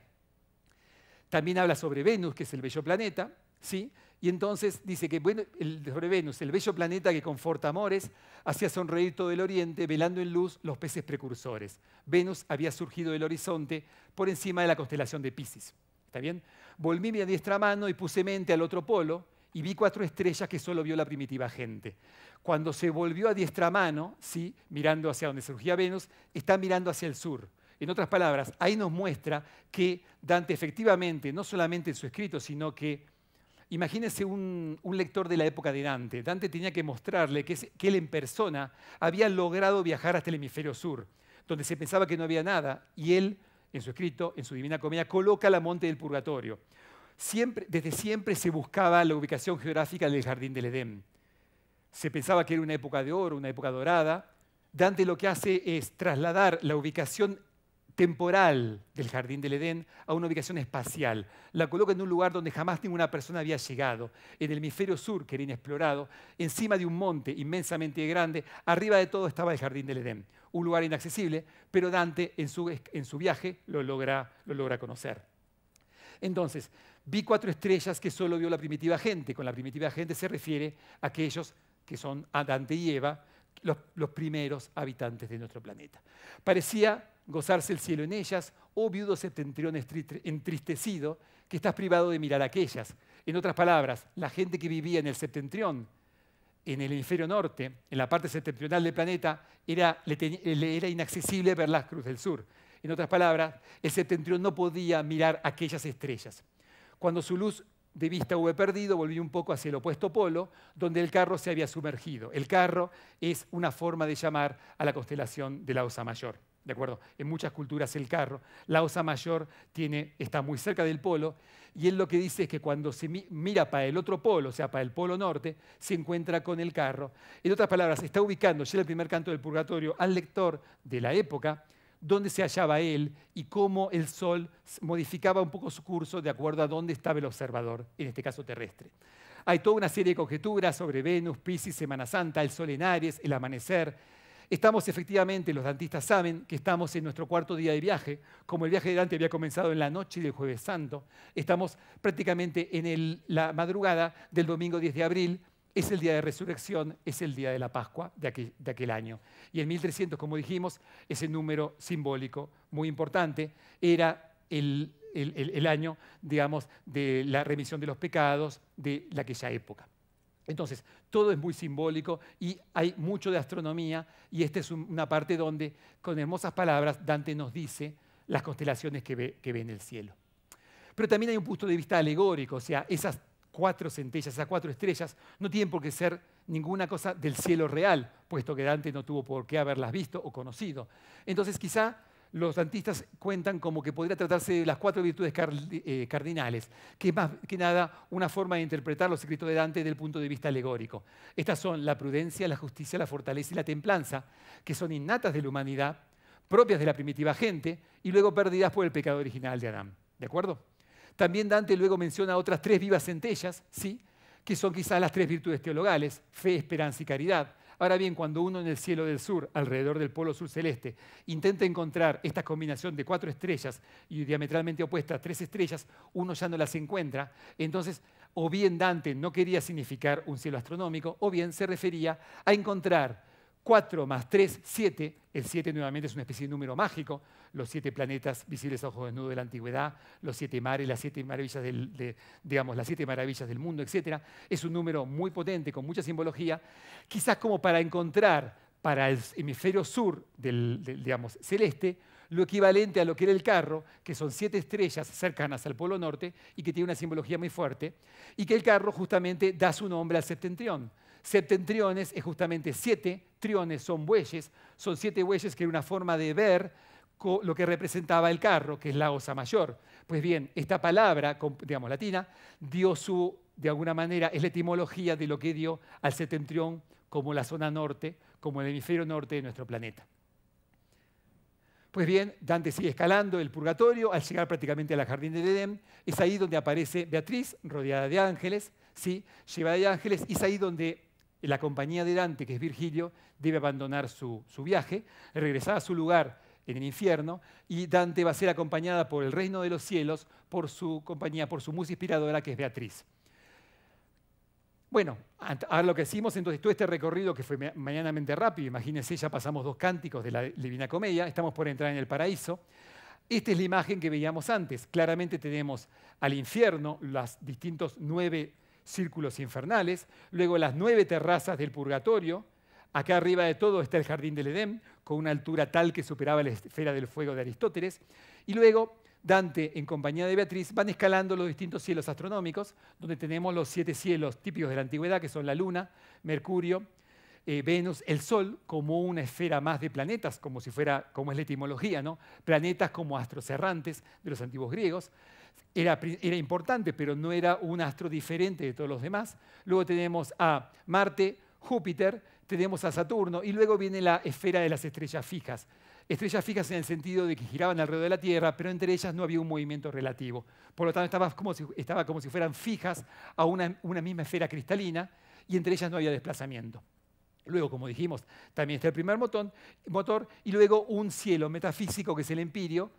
[SPEAKER 1] También habla sobre Venus, que es el bello planeta, ¿sí? Y entonces dice que, bueno, sobre Venus, el bello planeta que conforta amores, hacía sonreír todo el oriente, velando en luz los peces precursores. Venus había surgido del horizonte por encima de la constelación de Piscis. ¿Está bien? Volví mi diestra mano y puse mente al otro polo y vi 4 estrellas que solo vio la primitiva gente. Cuando se volvió a diestra mano, ¿sí? Mirando hacia donde surgía Venus, está mirando hacia el sur. En otras palabras, ahí nos muestra que Dante efectivamente, no solamente en su escrito, sino que imagínense un lector de la época de Dante. Dante tenía que mostrarle que él en persona había logrado viajar hasta el hemisferio sur, donde se pensaba que no había nada, y él, en su escrito, en su Divina Comedia, coloca la monte del Purgatorio. Desde siempre se buscaba la ubicación geográfica del Jardín del Edén. Se pensaba que era una época de oro, una época dorada. Dante lo que hace es trasladar la ubicación temporal del Jardín del Edén a una ubicación espacial. La coloca en un lugar donde jamás ninguna persona había llegado, en el hemisferio sur, que era inexplorado, encima de un monte inmensamente grande. Arriba de todo estaba el Jardín del Edén, un lugar inaccesible, pero Dante en su viaje lo logra conocer. Entonces, Vi 4 estrellas que solo vio la primitiva gente. Con la primitiva gente se refiere a aquellos que son Adán y Eva, los primeros habitantes de nuestro planeta. Parecía gozarse el cielo en ellas, oh viudo septentrión entristecido, que estás privado de mirar aquellas. En otras palabras, la gente que vivía en el septentrión, en el hemisferio norte, en la parte septentrional del planeta, le era inaccesible ver la cruz del sur. En otras palabras, el septentrión no podía mirar aquellas estrellas. Cuando su luz de vista hube perdido, volvió un poco hacia el opuesto polo, donde el carro se había sumergido. El carro es una forma de llamar a la constelación de la Osa Mayor. ¿De acuerdo? En muchas culturas el carro, la Osa Mayor está muy cerca del polo, y él lo que dice es que cuando se mira para el otro polo, o sea, para el polo norte, se encuentra con el carro. En otras palabras, está ubicando ya en el primer canto del Purgatorio al lector de la época, dónde se hallaba él y cómo el Sol modificaba un poco su curso de acuerdo a dónde estaba el observador, en este caso terrestre. Hay toda una serie de conjeturas sobre Venus, Piscis, Semana Santa, el Sol en Aries, el amanecer. Estamos efectivamente, los dantistas saben que estamos en nuestro 4.º día de viaje. Como el viaje de Dante había comenzado en la noche del Jueves Santo, estamos prácticamente en la madrugada del domingo 10 de abril. Es el día de resurrección, es el día de la Pascua de aquel año. Y en 1300, como dijimos, ese número simbólico muy importante era el año, digamos, de la remisión de los pecados de aquella época. Entonces, todo es muy simbólico y hay mucho de astronomía, y esta es una parte donde, con hermosas palabras, Dante nos dice las constelaciones que ve en el cielo. Pero también hay un punto de vista alegórico, o sea, esas 4 centellas, esas 4 estrellas, no tienen por qué ser ninguna cosa del cielo real, puesto que Dante no tuvo por qué haberlas visto o conocido. Entonces, quizá los dantistas cuentan como que podría tratarse de las 4 virtudes cardinales, que es más que nada una forma de interpretar los escritos de Dante desde el punto de vista alegórico. Estas son la prudencia, la justicia, la fortaleza y la templanza, que son innatas de la humanidad, propias de la primitiva gente y luego perdidas por el pecado original de Adán. ¿De acuerdo? También Dante luego menciona otras 3 vivas centellas, ¿sí?, que son quizás las 3 virtudes teologales, fe, esperanza y caridad. Ahora bien, cuando uno en el cielo del sur, alrededor del polo sur celeste, intenta encontrar esta combinación de 4 estrellas y diametralmente opuestas 3 estrellas, uno ya no las encuentra. Entonces, o bien Dante no quería significar un cielo astronómico, o bien se refería a encontrar 4 más 3, 7. El 7 nuevamente es una especie de número mágico. Los 7 planetas visibles a ojo desnudo de la antigüedad, los 7 mares, las 7 maravillas las 7 maravillas del mundo, etc. Es un número muy potente, con mucha simbología, quizás como para encontrar para el hemisferio sur digamos, celeste, lo equivalente a lo que era el carro, que son 7 estrellas cercanas al polo norte y que tiene una simbología muy fuerte, y que el carro justamente da su nombre al septentrión. Septentriones es justamente 7, triones son bueyes, son 7 bueyes que era una forma de ver lo que representaba el carro, que es la Osa Mayor. Pues bien, esta palabra, digamos, latina, dio de alguna manera, es la etimología de lo que dio al septentrión como la zona norte, como el hemisferio norte de nuestro planeta. Pues bien, Dante sigue escalando el purgatorio, al llegar prácticamente al jardín del Edén, es ahí donde aparece Beatriz, rodeada de ángeles, ¿sí?, llevada de ángeles, y es ahí donde la compañía de Dante, que es Virgilio, debe abandonar su viaje, regresar a su lugar en el infierno, y Dante va a ser acompañada por el reino de los cielos, por su compañía, por su musa inspiradora, que es Beatriz. Bueno, ahora lo que hicimos, entonces, todo este recorrido que fue medianamente rápido, imagínense, ya pasamos 2 cánticos de la Divina Comedia, estamos por entrar en el paraíso. Esta es la imagen que veíamos antes. Claramente tenemos al infierno, los distintos 9 círculos infernales, luego las 9 terrazas del purgatorio. Acá arriba de todo está el jardín del Edén, con una altura tal que superaba la esfera del fuego de Aristóteles. Y luego Dante, en compañía de Beatriz, van escalando los distintos cielos astronómicos, donde tenemos los 7 cielos típicos de la antigüedad, que son la Luna, Mercurio, Venus, el Sol, como una esfera más de planetas, como es la etimología, ¿no? Planetas como astros errantes de los antiguos griegos. Era importante, pero no era un astro diferente de todos los demás. Luego tenemos a Marte, Júpiter, tenemos a Saturno, y luego viene la esfera de las estrellas fijas. Estrellas fijas en el sentido de que giraban alrededor de la Tierra, pero entre ellas no había un movimiento relativo. Por lo tanto, estaba como si fueran fijas a una misma esfera cristalina, y entre ellas no había desplazamiento. Luego, como dijimos, también está el primer motor, y luego un cielo metafísico, que es el Empirio,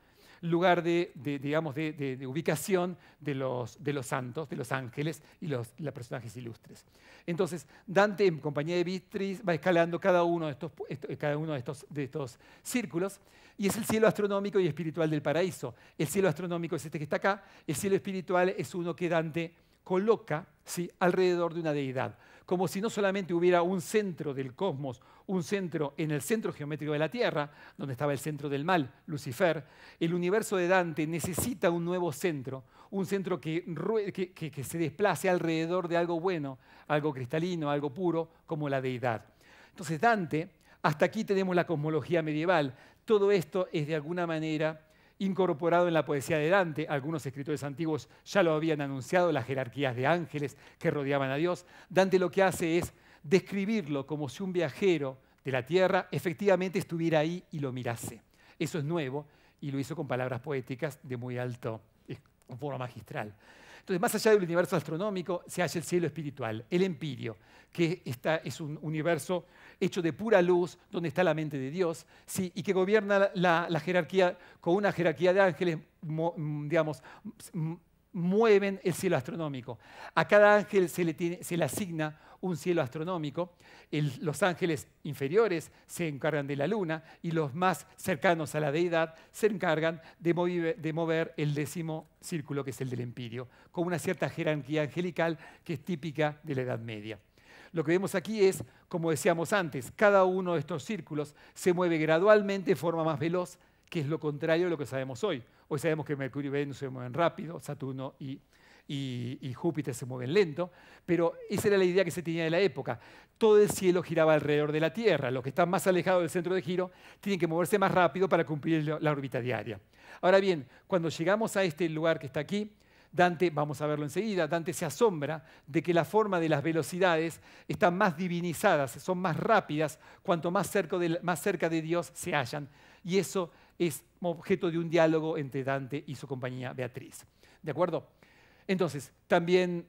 [SPEAKER 1] lugar digamos, de ubicación de los santos, de los ángeles y los personajes ilustres. Entonces, Dante, en compañía de Beatriz, va escalando cada uno de estos círculos, y es el cielo astronómico y espiritual del paraíso. El cielo astronómico es este que está acá, el cielo espiritual es uno que Dante coloca, ¿sí?, alrededor de una deidad, como si no solamente hubiera un centro del cosmos, un centro en el centro geométrico de la Tierra, donde estaba el centro del mal, Lucifer. El universo de Dante necesita un nuevo centro, un centro que se desplace alrededor de algo bueno, algo cristalino, algo puro, como la deidad. Entonces Dante, hasta aquí tenemos la cosmología medieval. Todo esto es de alguna manera incorporado en la poesía de Dante. Algunos escritores antiguos ya lo habían anunciado, las jerarquías de ángeles que rodeaban a Dios. Dante lo que hace es describirlo como si un viajero de la tierra efectivamente estuviera ahí y lo mirase. Eso es nuevo y lo hizo con palabras poéticas de muy alto, con forma magistral. Entonces, más allá del universo astronómico, se halla el cielo espiritual, el empirio, que es un universo hecho de pura luz, donde está la mente de Dios, ¿sí?, y que gobierna la jerarquía, con una jerarquía de ángeles, digamos, mueven el cielo astronómico. A cada ángel se le asigna un cielo astronómico. Los ángeles inferiores se encargan de la luna y los más cercanos a la deidad se encargan de mover el 10º círculo, que es el del empirio, con una cierta jerarquía angelical que es típica de la Edad Media. Lo que vemos aquí es, como decíamos antes, cada uno de estos círculos se mueve gradualmente de forma más veloz, que es lo contrario de lo que sabemos hoy. Hoy sabemos que Mercurio y Venus se mueven rápido, Saturno y Júpiter se mueven lento, pero esa era la idea que se tenía de la época. Todo el cielo giraba alrededor de la Tierra. Los que están más alejados del centro de giro tienen que moverse más rápido para cumplir la órbita diaria. Ahora bien, cuando llegamos a este lugar que está aquí, Dante, vamos a verlo enseguida, Dante se asombra de que la forma de las velocidades están más divinizadas, son más rápidas, cuanto más cerca de Dios se hallan. Y eso es objeto de un diálogo entre Dante y su compañía Beatriz. ¿De acuerdo? Entonces, también,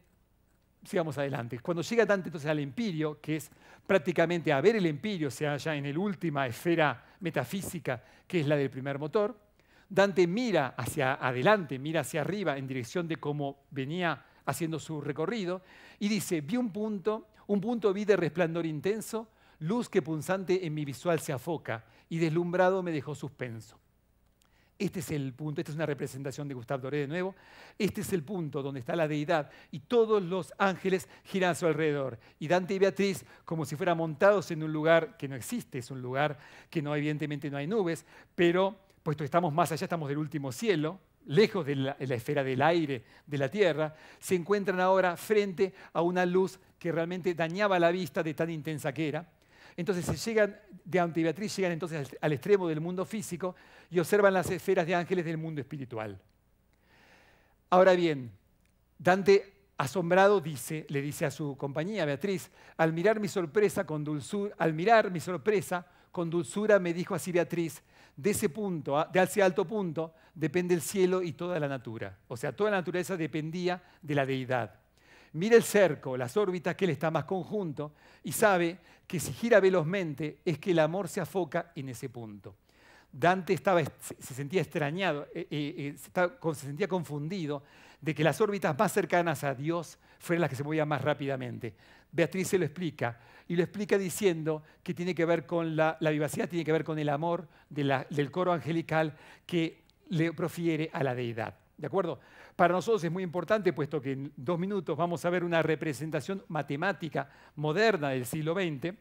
[SPEAKER 1] sigamos adelante. Cuando llega Dante entonces al empirio, que es prácticamente a ver el empirio, se halla en la última esfera metafísica, que es la del primer motor, Dante mira hacia adelante, mira hacia arriba en dirección de cómo venía haciendo su recorrido y dice, vi un punto vi de resplandor intenso, luz que punzante en mi visual se afoca y deslumbrado me dejó suspenso. Este es el punto, esta es una representación de Gustave Doré de nuevo. Este es el punto donde está la deidad y todos los ángeles giran a su alrededor. Y Dante y Beatriz, como si fueran montados en un lugar que no existe, es un lugar que no, evidentemente no hay nubes, pero puesto que estamos más allá, estamos del último cielo, lejos de la esfera del aire de la Tierra, se encuentran ahora frente a una luz que realmente dañaba la vista de tan intensa que era. Entonces Dante y Beatriz llegan entonces al extremo del mundo físico y observan las esferas de ángeles del mundo espiritual. Ahora bien, Dante, asombrado, le dice a su compañía, Beatriz, al mirar mi sorpresa con dulzura me dijo así Beatriz, de ese alto punto depende el cielo y toda la natura. O sea, toda la naturaleza dependía de la deidad. Mira el cerco, las órbitas, que él está más conjunto, y sabe que si gira velozmente es que el amor se afoca en ese punto. Dante se sentía extrañado, se sentía confundido de que las órbitas más cercanas a Dios fueran las que se movían más rápidamente. Beatriz se lo explica, y lo explica diciendo que tiene que ver con la vivacidad, tiene que ver con el amor del coro angelical que le profiere a la deidad. ¿De acuerdo? Para nosotros es muy importante, puesto que en 2 minutos vamos a ver una representación matemática moderna del siglo XX,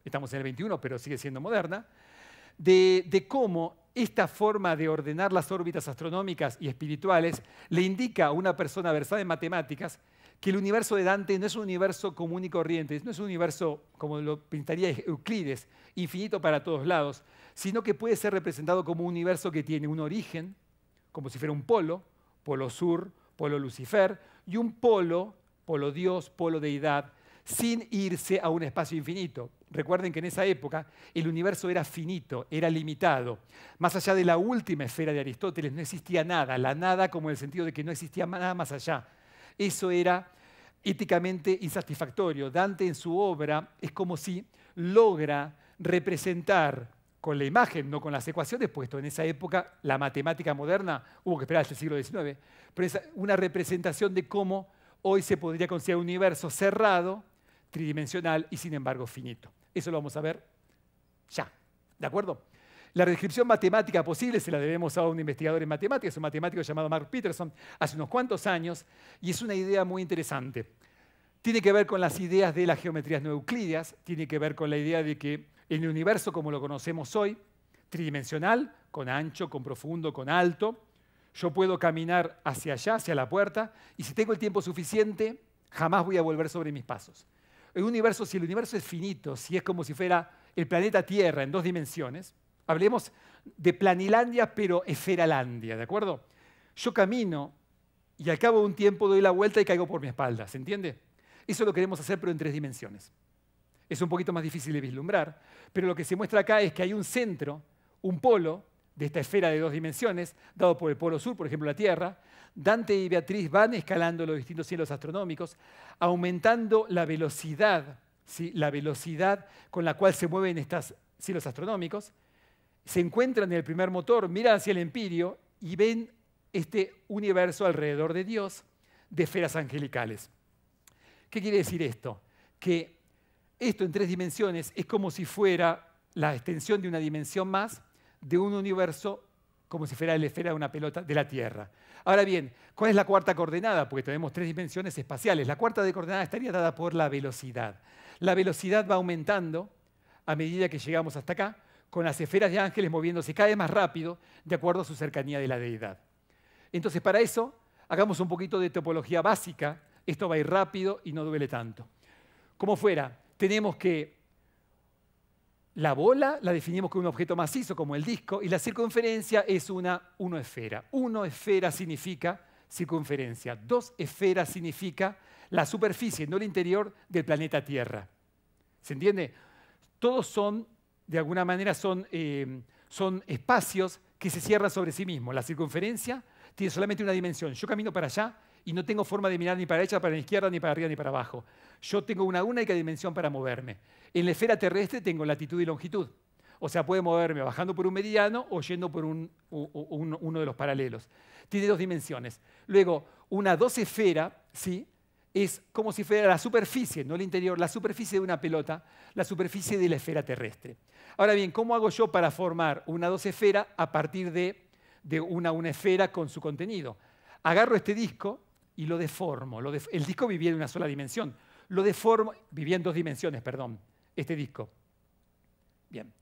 [SPEAKER 1] estamos en el XXI, pero sigue siendo moderna, de cómo esta forma de ordenar las órbitas astronómicas y espirituales le indica a una persona versada en matemáticas que el universo de Dante no es un universo común y corriente, no es un universo, como lo pintaría Euclides, infinito para todos lados, sino que puede ser representado como un universo que tiene un origen, como si fuera un polo sur, polo Lucifer, y un polo Dios, polo deidad, sin irse a un espacio infinito. Recuerden que en esa época el universo era finito, era limitado. Más allá de la última esfera de Aristóteles no existía nada, la nada como en el sentido de que no existía nada más allá. Eso era éticamente insatisfactorio. Dante en su obra es como si logra representar con la imagen, no con las ecuaciones, puesto en esa época la matemática moderna hubo que esperar hasta el siglo XIX, pero es una representación de cómo hoy se podría considerar un universo cerrado, tridimensional y sin embargo finito. Eso lo vamos a ver ya, ¿de acuerdo? La descripción matemática posible se la debemos a un investigador en matemáticas, un matemático llamado Mark Peterson, hace unos cuantos años, y es una idea muy interesante. Tiene que ver con las ideas de las geometrías no euclidias, tiene que ver con la idea de que en el universo como lo conocemos hoy, tridimensional, con ancho, con profundo, con alto, yo puedo caminar hacia allá, hacia la puerta, y si tengo el tiempo suficiente, jamás voy a volver sobre mis pasos. En un universo, si el universo es finito, si es como si fuera el planeta Tierra en 2 dimensiones, hablemos de planilandia, pero esferalandia, ¿de acuerdo? Yo camino y al cabo de un tiempo doy la vuelta y caigo por mi espalda, ¿se entiende? Eso lo queremos hacer, pero en 3 dimensiones. Es un poquito más difícil de vislumbrar, pero lo que se muestra acá es que hay un centro, un polo de esta esfera de 2 dimensiones, dado por el polo sur, por ejemplo la Tierra. Dante y Beatriz van escalando los distintos cielos astronómicos, aumentando la velocidad, ¿sí? La velocidad con la cual se mueven estos cielos astronómicos. Se encuentran en el primer motor, miran hacia el Empirio y ven este universo alrededor de Dios de esferas angelicales. ¿Qué quiere decir esto? Que esto en 3 dimensiones es como si fuera la extensión de una dimensión más de un universo como si fuera la esfera de una pelota de la Tierra. Ahora bien, ¿cuál es la cuarta coordenada? Porque tenemos 3 dimensiones espaciales. La cuarta de coordenada estaría dada por la velocidad. La velocidad va aumentando a medida que llegamos hasta acá, con las esferas de ángeles moviéndose cada vez más rápido de acuerdo a su cercanía de la deidad. Entonces, para eso, hagamos un poquito de topología básica. Esto va a ir rápido y no duele tanto. Como fuera, tenemos que la bola la definimos como un objeto macizo, como el disco, y la circunferencia es una 1 esfera. 1 esfera significa circunferencia. 2 esferas significa la superficie, no el interior del planeta Tierra. ¿Se entiende? Todos son, de alguna manera, son espacios que se cierran sobre sí mismos. La circunferencia tiene solamente una dimensión. Yo camino para allá y no tengo forma de mirar ni para la derecha, para la izquierda, ni para arriba, ni para abajo. Yo tengo una única dimensión para moverme. En la esfera terrestre tengo latitud y longitud. O sea, puede moverme bajando por un meridiano o yendo por uno de los paralelos. Tiene 2 dimensiones. Luego, una 2 esfera, ¿sí? Es como si fuera la superficie, no el interior, la superficie de una pelota, la superficie de la esfera terrestre. Ahora bien, ¿cómo hago yo para formar una 2 esfera a partir de una esfera con su contenido? Agarro este disco y lo deformo. El disco vivía en una sola dimensión. Lo deformo, vivía en 2 dimensiones, perdón, este disco. Bien.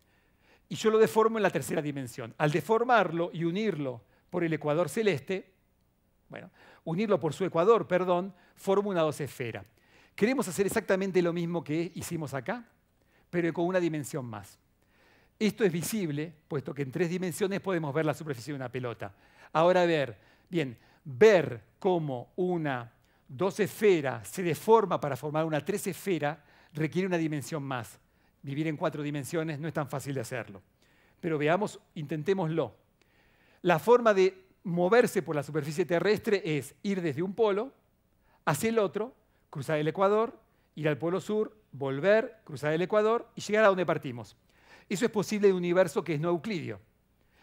[SPEAKER 1] Y yo lo deformo en la 3ª dimensión. Al deformarlo y unirlo por el ecuador celeste, unirlo por su ecuador, perdón, formo una 2 esfera. Queremos hacer exactamente lo mismo que hicimos acá, pero con una dimensión más. Esto es visible, puesto que en 3 dimensiones podemos ver la superficie de una pelota. Ahora ver cómo una 2 esfera se deforma para formar una 3 esfera requiere una dimensión más. Vivir en 4 dimensiones no es tan fácil de hacerlo. Pero veamos, intentémoslo. La forma de moverse por la superficie terrestre es ir desde un polo hacia el otro, cruzar el ecuador, ir al polo sur, volver, cruzar el ecuador y llegar a donde partimos. Eso es posible en un universo que es no euclidio.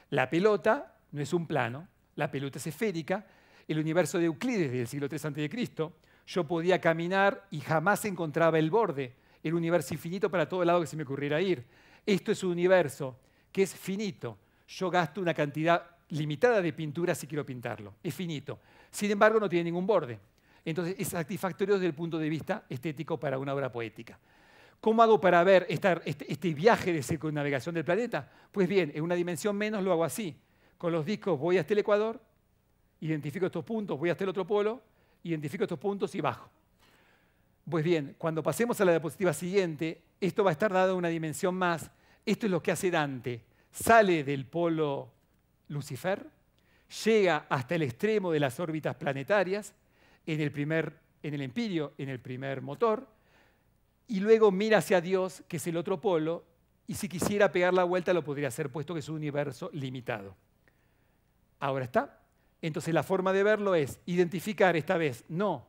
[SPEAKER 1] La pelota no es un plano, la pelota es esférica. El universo de Euclides del siglo III a.C., yo podía caminar y jamás encontraba el borde. El universo infinito para todo lado que se me ocurriera ir. Esto es un universo que es finito. Yo gasto una cantidad limitada de pintura si quiero pintarlo. Es finito. Sin embargo, no tiene ningún borde. Entonces, es satisfactorio desde el punto de vista estético para una obra poética. ¿Cómo hago para ver este viaje de circunnavegación del planeta? Pues bien, en una dimensión menos lo hago así. Con los discos voy hasta el ecuador, identifico estos puntos, voy hasta el otro polo, identifico estos puntos y bajo. Pues bien, cuando pasemos a la diapositiva siguiente, esto va a estar dado en una dimensión más. Esto es lo que hace Dante. Sale del polo Lucifer, llega hasta el extremo de las órbitas planetarias, en el Empirio, en el primer motor, y luego mira hacia Dios, que es el otro polo, y si quisiera pegar la vuelta lo podría hacer, puesto que es un universo limitado. Ahora está. Entonces la forma de verlo es identificar esta vez no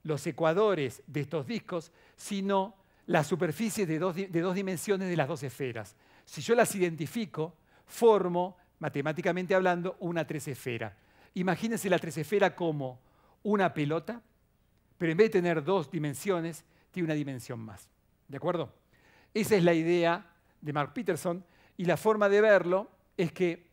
[SPEAKER 1] los ecuadores de estos discos, sino la superficie de dos dimensiones de las 2 esferas. Si yo las identifico, formo, matemáticamente hablando, una tresesfera. Imagínense la tresesfera como una pelota, pero en vez de tener 2 dimensiones, tiene una dimensión más. ¿De acuerdo? Esa es la idea de Mark Peterson, y la forma de verlo es que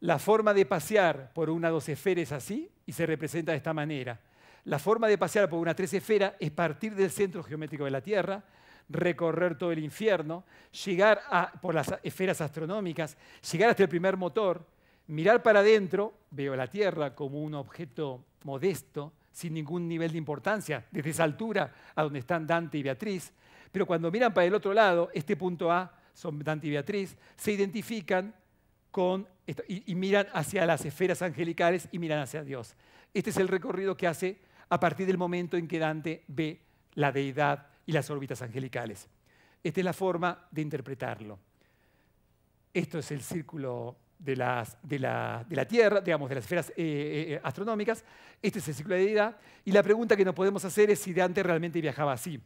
[SPEAKER 1] la forma de pasear por una 2 esfera es así y se representa de esta manera. La forma de pasear por una 3 esfera es partir del centro geométrico de la Tierra, recorrer todo el infierno, llegar por las esferas astronómicas, llegar hasta el primer motor, mirar para adentro, veo la Tierra como un objeto modesto, sin ningún nivel de importancia, desde esa altura a donde están Dante y Beatriz, pero cuando miran para el otro lado, este punto A, son Dante y Beatriz, se identifican con esto, y miran hacia las esferas angelicales y miran hacia Dios. Este es el recorrido que hace a partir del momento en que Dante ve la deidad y las órbitas angelicales. Esta es la forma de interpretarlo. Esto es el círculo de la Tierra, digamos, de las esferas astronómicas. Este es el círculo de la deidad. Y la pregunta que nos podemos hacer es si Dante realmente viajaba así.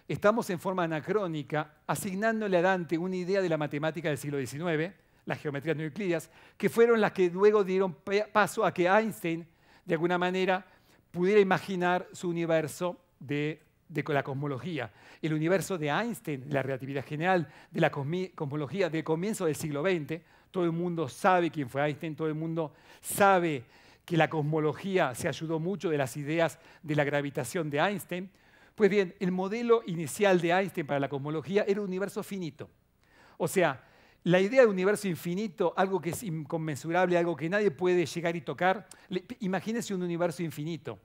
[SPEAKER 1] Estamos en forma anacrónica asignándole a Dante una idea de la matemática del siglo XIX, las geometrías no euclidias, que fueron las que luego dieron paso a que Einstein, de alguna manera, pudiera imaginar su universo de la cosmología. El universo de Einstein, la relatividad general, de la cosmología del comienzo del siglo XX, todo el mundo sabe quién fue Einstein, todo el mundo sabe que la cosmología se ayudó mucho de las ideas de la gravitación de Einstein. Pues bien, el modelo inicial de Einstein para la cosmología era un universo finito. O sea, la idea de universo infinito, algo que es inconmensurable, algo que nadie puede llegar y tocar, imagínense un universo infinito.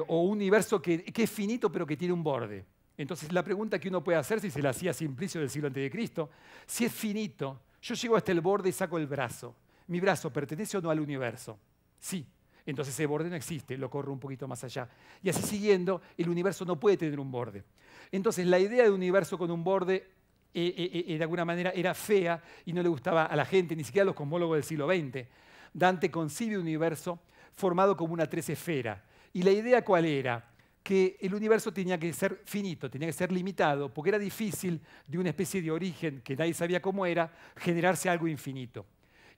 [SPEAKER 1] O un universo que es finito pero que tiene un borde. Entonces la pregunta que uno puede hacer, si se la hacía Simplicio del siglo a.C., si es finito, yo llego hasta el borde y saco el brazo. ¿Mi brazo pertenece o no al universo? Sí. Entonces ese borde no existe, lo corro un poquito más allá. Y así siguiendo, el universo no puede tener un borde. Entonces la idea de un universo con un borde de alguna manera era fea y no le gustaba a la gente, ni siquiera a los cosmólogos del siglo XX. Dante concibe un universo formado como una 3 esfera. ¿Y la idea cuál era? Que el universo tenía que ser finito, tenía que ser limitado, porque era difícil de una especie de origen que nadie sabía cómo era, generarse algo infinito.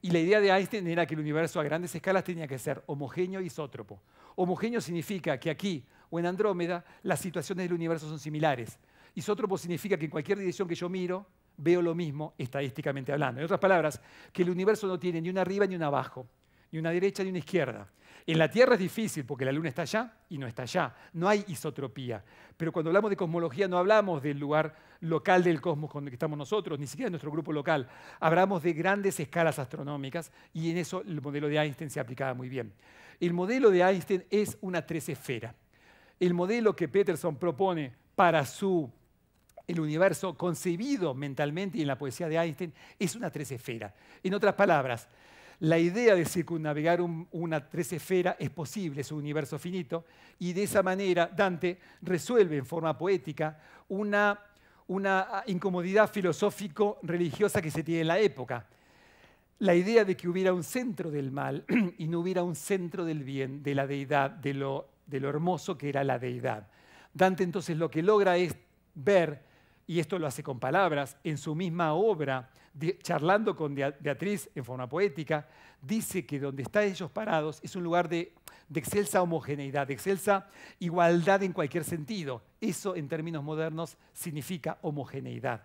[SPEAKER 1] Y la idea de Einstein era que el universo a grandes escalas tenía que ser homogéneo e isótropo. Homogéneo significa que aquí o en Andrómeda las situaciones del universo son similares. Isótropo significa que en cualquier dirección que yo miro, veo lo mismo estadísticamente hablando. En otras palabras, que el universo no tiene ni una arriba ni una abajo, ni una derecha ni una izquierda. En la Tierra es difícil porque la Luna está allá y no está allá. No hay isotropía. Pero cuando hablamos de cosmología no hablamos del lugar local del cosmos con el que estamos nosotros, ni siquiera de nuestro grupo local. Hablamos de grandes escalas astronómicas y en eso el modelo de Einstein se aplicaba muy bien. El modelo de Einstein es una 3 esfera. El modelo que Peterson propone para el universo concebido mentalmente y en la poesía de Einstein es una 3 esfera. En otras palabras, la idea de circunnavegar una 3 esfera es posible, es un universo finito, y de esa manera Dante resuelve en forma poética una incomodidad filosófico-religiosa que se tiene en la época. La idea de que hubiera un centro del mal y no hubiera un centro del bien, de la deidad, de lo hermoso que era la deidad. Dante entonces lo que logra es ver, y esto lo hace con palabras, en su misma obra, charlando con Beatriz en forma poética, dice que donde están ellos parados es un lugar de excelsa homogeneidad, de excelsa igualdad en cualquier sentido. Eso en términos modernos significa homogeneidad.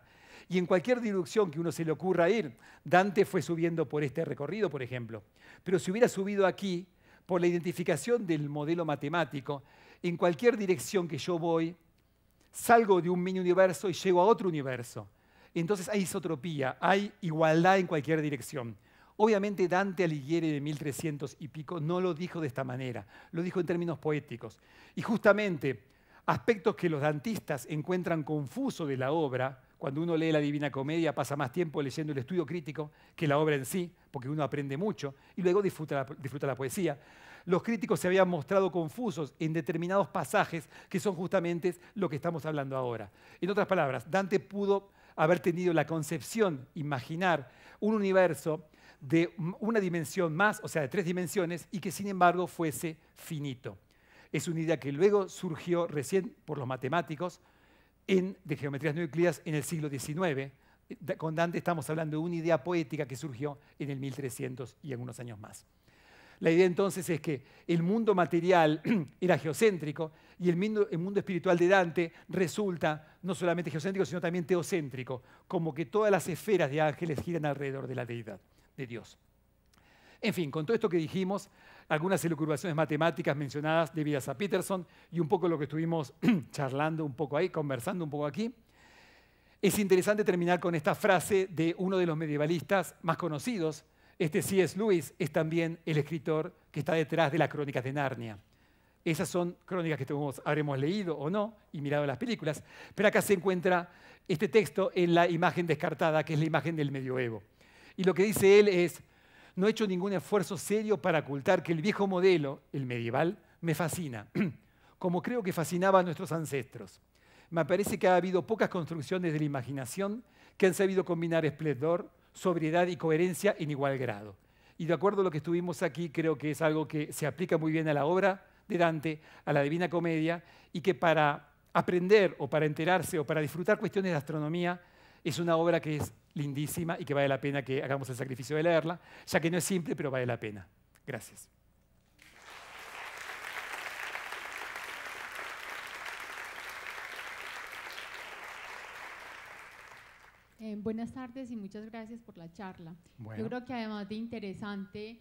[SPEAKER 1] Y en cualquier dirección que uno se le ocurra ir, Dante fue subiendo por este recorrido, por ejemplo. Pero si hubiera subido aquí, por la identificación del modelo matemático, en cualquier dirección que yo voy, salgo de un mini universo y llego a otro universo. Entonces hay isotropía, hay igualdad en cualquier dirección. Obviamente Dante Alighieri de 1300 y pico no lo dijo de esta manera, lo dijo en términos poéticos. Y justamente aspectos que los dantistas encuentran confuso de la obra, cuando uno lee la Divina Comedia pasa más tiempo leyendo el estudio crítico que la obra en sí, porque uno aprende mucho y luego disfruta la poesía. Los críticos se habían mostrado confusos en determinados pasajes que son justamente lo que estamos hablando ahora. En otras palabras, Dante pudo haber tenido la concepción, imaginar un universo de una dimensión más, o sea, de 3 dimensiones, y que sin embargo fuese finito. Es una idea que luego surgió recién por los matemáticos de geometrías no euclidias en el siglo XIX, Con Dante estamos hablando de una idea poética que surgió en el 1300 y algunos años más. La idea entonces es que el mundo material era geocéntrico y el mundo espiritual de Dante resulta no solamente geocéntrico, sino también teocéntrico, como que todas las esferas de ángeles giran alrededor de la deidad, de Dios. En fin, con todo esto que dijimos, algunas elucubraciones matemáticas mencionadas debidas a Peterson y un poco lo que estuvimos charlando un poco ahí, conversando un poco aquí, es interesante terminar con esta frase de uno de los medievalistas más conocidos. C.S. Lewis es también el escritor que está detrás de las Crónicas de Narnia. Esas son crónicas que todos habremos leído o no y mirado las películas, pero acá se encuentra este texto en la imagen descartada, que es la imagen del medioevo. Y lo que dice él es: no he hecho ningún esfuerzo serio para ocultar que el viejo modelo, el medieval, me fascina, como creo que fascinaba a nuestros ancestros. Me parece que ha habido pocas construcciones de la imaginación que han sabido combinar esplendor, sobriedad y coherencia en igual grado. Y de acuerdo a lo que estuvimos aquí, creo que es algo que se aplica muy bien a la obra de Dante, a la Divina Comedia, y que para aprender o para enterarse o para disfrutar cuestiones de astronomía es una obra que es lindísima y que vale la pena que hagamos el sacrificio de leerla, ya que no es simple, pero vale la pena. Gracias.
[SPEAKER 2] Buenas tardes y muchas gracias por la charla.
[SPEAKER 1] Bueno.
[SPEAKER 2] Yo creo que además de interesante,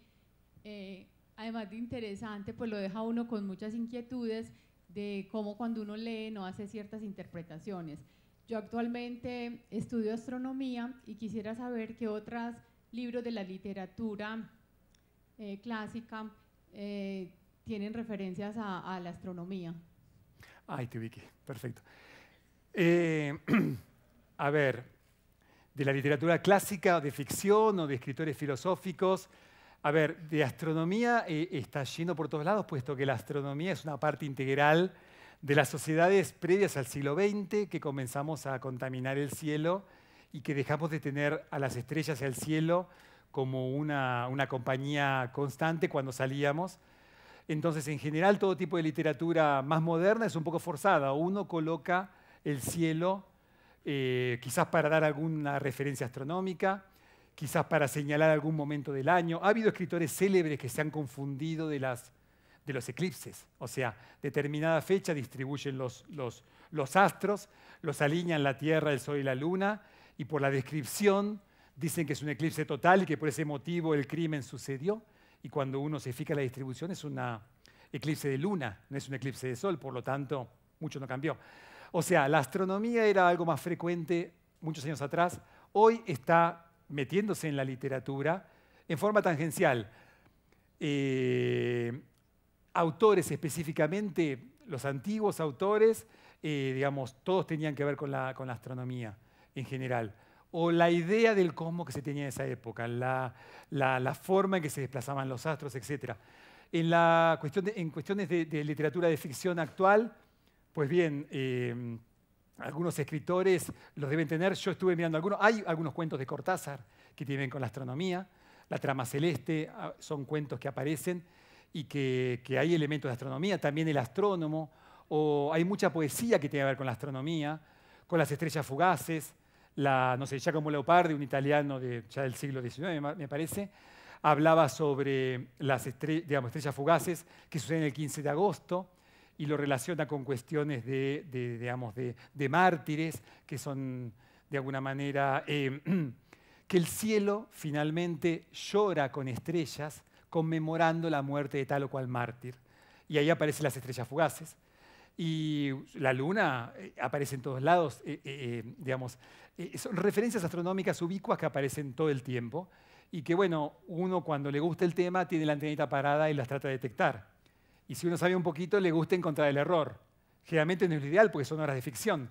[SPEAKER 2] pues lo deja uno con muchas inquietudes de cómo cuando uno lee no hace ciertas interpretaciones. Yo actualmente estudio astronomía y quisiera saber qué otros libros de la literatura clásica tienen referencias a la astronomía.
[SPEAKER 1] Ay, te ubiqué, perfecto. A ver, de la literatura clásica, de ficción o de escritores filosóficos. A ver, de astronomía está lleno por todos lados, puesto que la astronomía es una parte integral de las sociedades previas al siglo XX, que comenzamos a contaminar el cielo y que dejamos de tener a las estrellas y al cielo como una compañía constante cuando salíamos. Entonces, en general, todo tipo de literatura más moderna es un poco forzada. Uno coloca el cielo quizás para dar alguna referencia astronómica, quizás para señalar algún momento del año. Ha habido escritores célebres que se han confundido de los eclipses. O sea, determinada fecha distribuyen los astros, los alinean la Tierra, el Sol y la Luna, y por la descripción dicen que es un eclipse total y que por ese motivo el crimen sucedió. Y cuando uno se fija la distribución es un eclipse de luna, no es un eclipse de sol, por lo tanto, mucho no cambió. O sea, la astronomía era algo más frecuente muchos años atrás. Hoy está metiéndose en la literatura en forma tangencial. Autores específicamente, los antiguos autores, digamos, todos tenían que ver con la astronomía en general. O la idea del cosmos que se tenía en esa época, la forma en que se desplazaban los astros, etc. En cuestiones de literatura de ficción actual, pues bien, algunos escritores los deben tener. Yo estuve mirando algunos. Hay algunos cuentos de Cortázar que tienen que ver con la astronomía. La trama celeste son cuentos que aparecen y que hay elementos de astronomía. También El astrónomo. O hay mucha poesía que tiene que ver con la astronomía, con las estrellas fugaces. No sé, Giacomo Leopardi, un italiano ya del siglo XIX, me parece, hablaba sobre las estrellas fugaces que suceden el 15 de agosto. Y lo relaciona con cuestiones de mártires, que son de alguna manera, que el cielo finalmente llora con estrellas conmemorando la muerte de tal o cual mártir. Y ahí aparecen las estrellas fugaces. Y la luna aparece en todos lados, son referencias astronómicas ubicuas que aparecen todo el tiempo y que, bueno, uno cuando le gusta el tema tiene la antenita parada y las trata de detectar. Y si uno sabe un poquito, le gusta encontrar el error. Generalmente no es lo ideal porque son obras de ficción,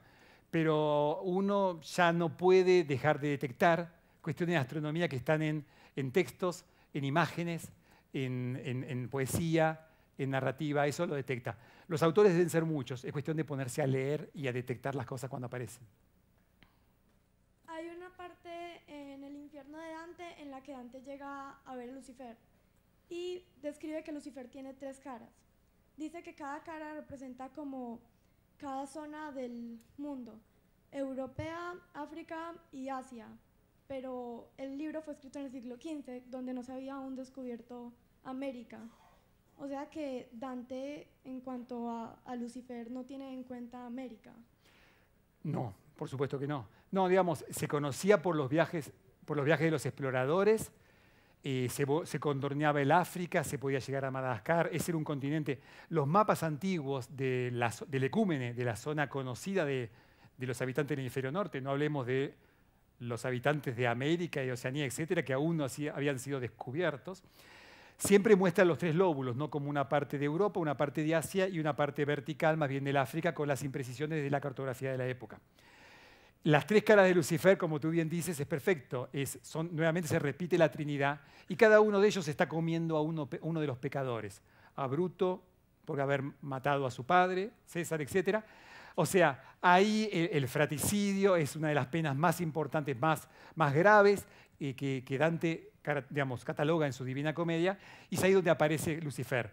[SPEAKER 1] pero uno ya no puede dejar de detectar cuestiones de astronomía que están en textos, en imágenes, en poesía, en narrativa, eso lo detecta. Los autores deben ser muchos, es cuestión de ponerse a leer y a detectar las cosas cuando aparecen.
[SPEAKER 3] Hay una parte en el infierno de Dante en la que Dante llega a ver a Lucifer y describe que Lucifer tiene 3 caras. Dice que cada cara representa como cada zona del mundo. europea, África y Asia, pero el libro fue escrito en el siglo XV, donde no se había aún descubierto América. O sea que Dante, en cuanto a Lucifer, no tiene en cuenta América.
[SPEAKER 1] No, por supuesto que no. No, digamos, se conocía por los viajes de los exploradores, se contorneaba el África, se podía llegar a Madagascar, ese era un continente. Los mapas antiguos del ecúmene, de la zona conocida de los habitantes del hemisferio norte, no hablemos de los habitantes de América y Oceanía, etcétera, que aún no habían sido descubiertos, siempre muestran los tres lóbulos, ¿no? Como una parte de Europa, una parte de Asia y una parte vertical, más bien del África, con las imprecisiones de la cartografía de la época. Las tres caras de Lucifer, como tú bien dices, es perfecto. Nuevamente se repite la Trinidad y cada uno de ellos está comiendo a uno de los pecadores. A Bruto, por haber matado a su padre, César, etc. O sea, ahí el fratricidio es una de las penas más importantes, más graves, que Dante, digamos, cataloga en su Divina Comedia, y es ahí donde aparece Lucifer.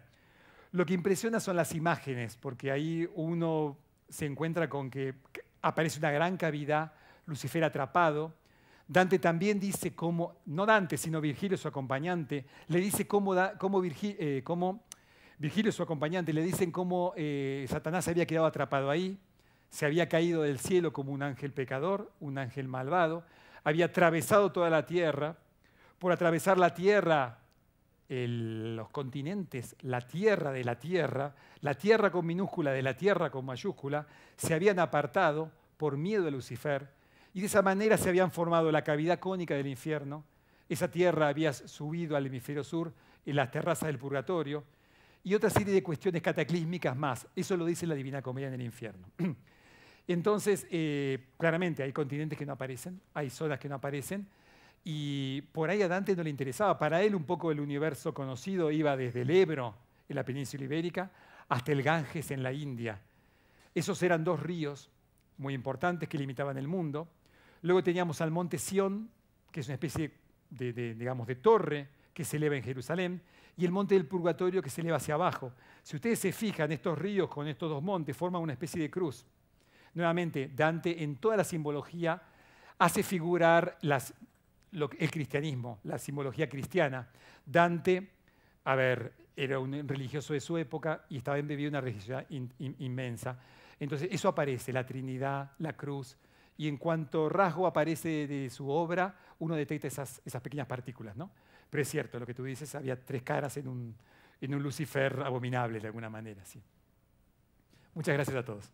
[SPEAKER 1] Lo que impresiona son las imágenes, porque ahí uno se encuentra con que aparece una gran cavidad, Lucifer atrapado. Dante también dice cómo, no Dante, sino Virgilio, su acompañante, le dice cómo Virgilio, su acompañante, le dicen cómo Satanás había quedado atrapado ahí, se había caído del cielo como un ángel pecador, un ángel malvado, había atravesado toda la tierra. Por atravesar la tierra, los continentes, la tierra de la tierra con minúscula de la tierra con mayúscula, se habían apartado por miedo a Lucifer y de esa manera se habían formado la cavidad cónica del infierno. Esa tierra había subido al hemisferio sur en las terrazas del purgatorio y otra serie de cuestiones cataclísmicas más. Eso lo dice la Divina Comedia en el infierno. Entonces, claramente hay continentes que no aparecen, hay zonas que no aparecen, y por ahí a Dante no le interesaba. Para él un poco el universo conocido iba desde el Ebro, en la península ibérica, hasta el Ganges en la India. Esos eran dos ríos muy importantes que limitaban el mundo. Luego teníamos al monte Sión, que es una especie digamos, de torre que se eleva en Jerusalén, y el monte del Purgatorio que se eleva hacia abajo. Si ustedes se fijan, estos ríos con estos dos montes forman una especie de cruz. Nuevamente, Dante en toda la simbología hace figurar el cristianismo, la simbología cristiana. Dante, era un religioso de su época y estaba embebido en una religiosidad inmensa. Entonces eso aparece, la Trinidad, la cruz, y en cuanto rasgo aparece de su obra, uno detecta esas pequeñas partículas, ¿no? Pero es cierto, lo que tú dices, había tres caras en un Lucifer abominable de alguna manera. Sí. Muchas gracias a todos.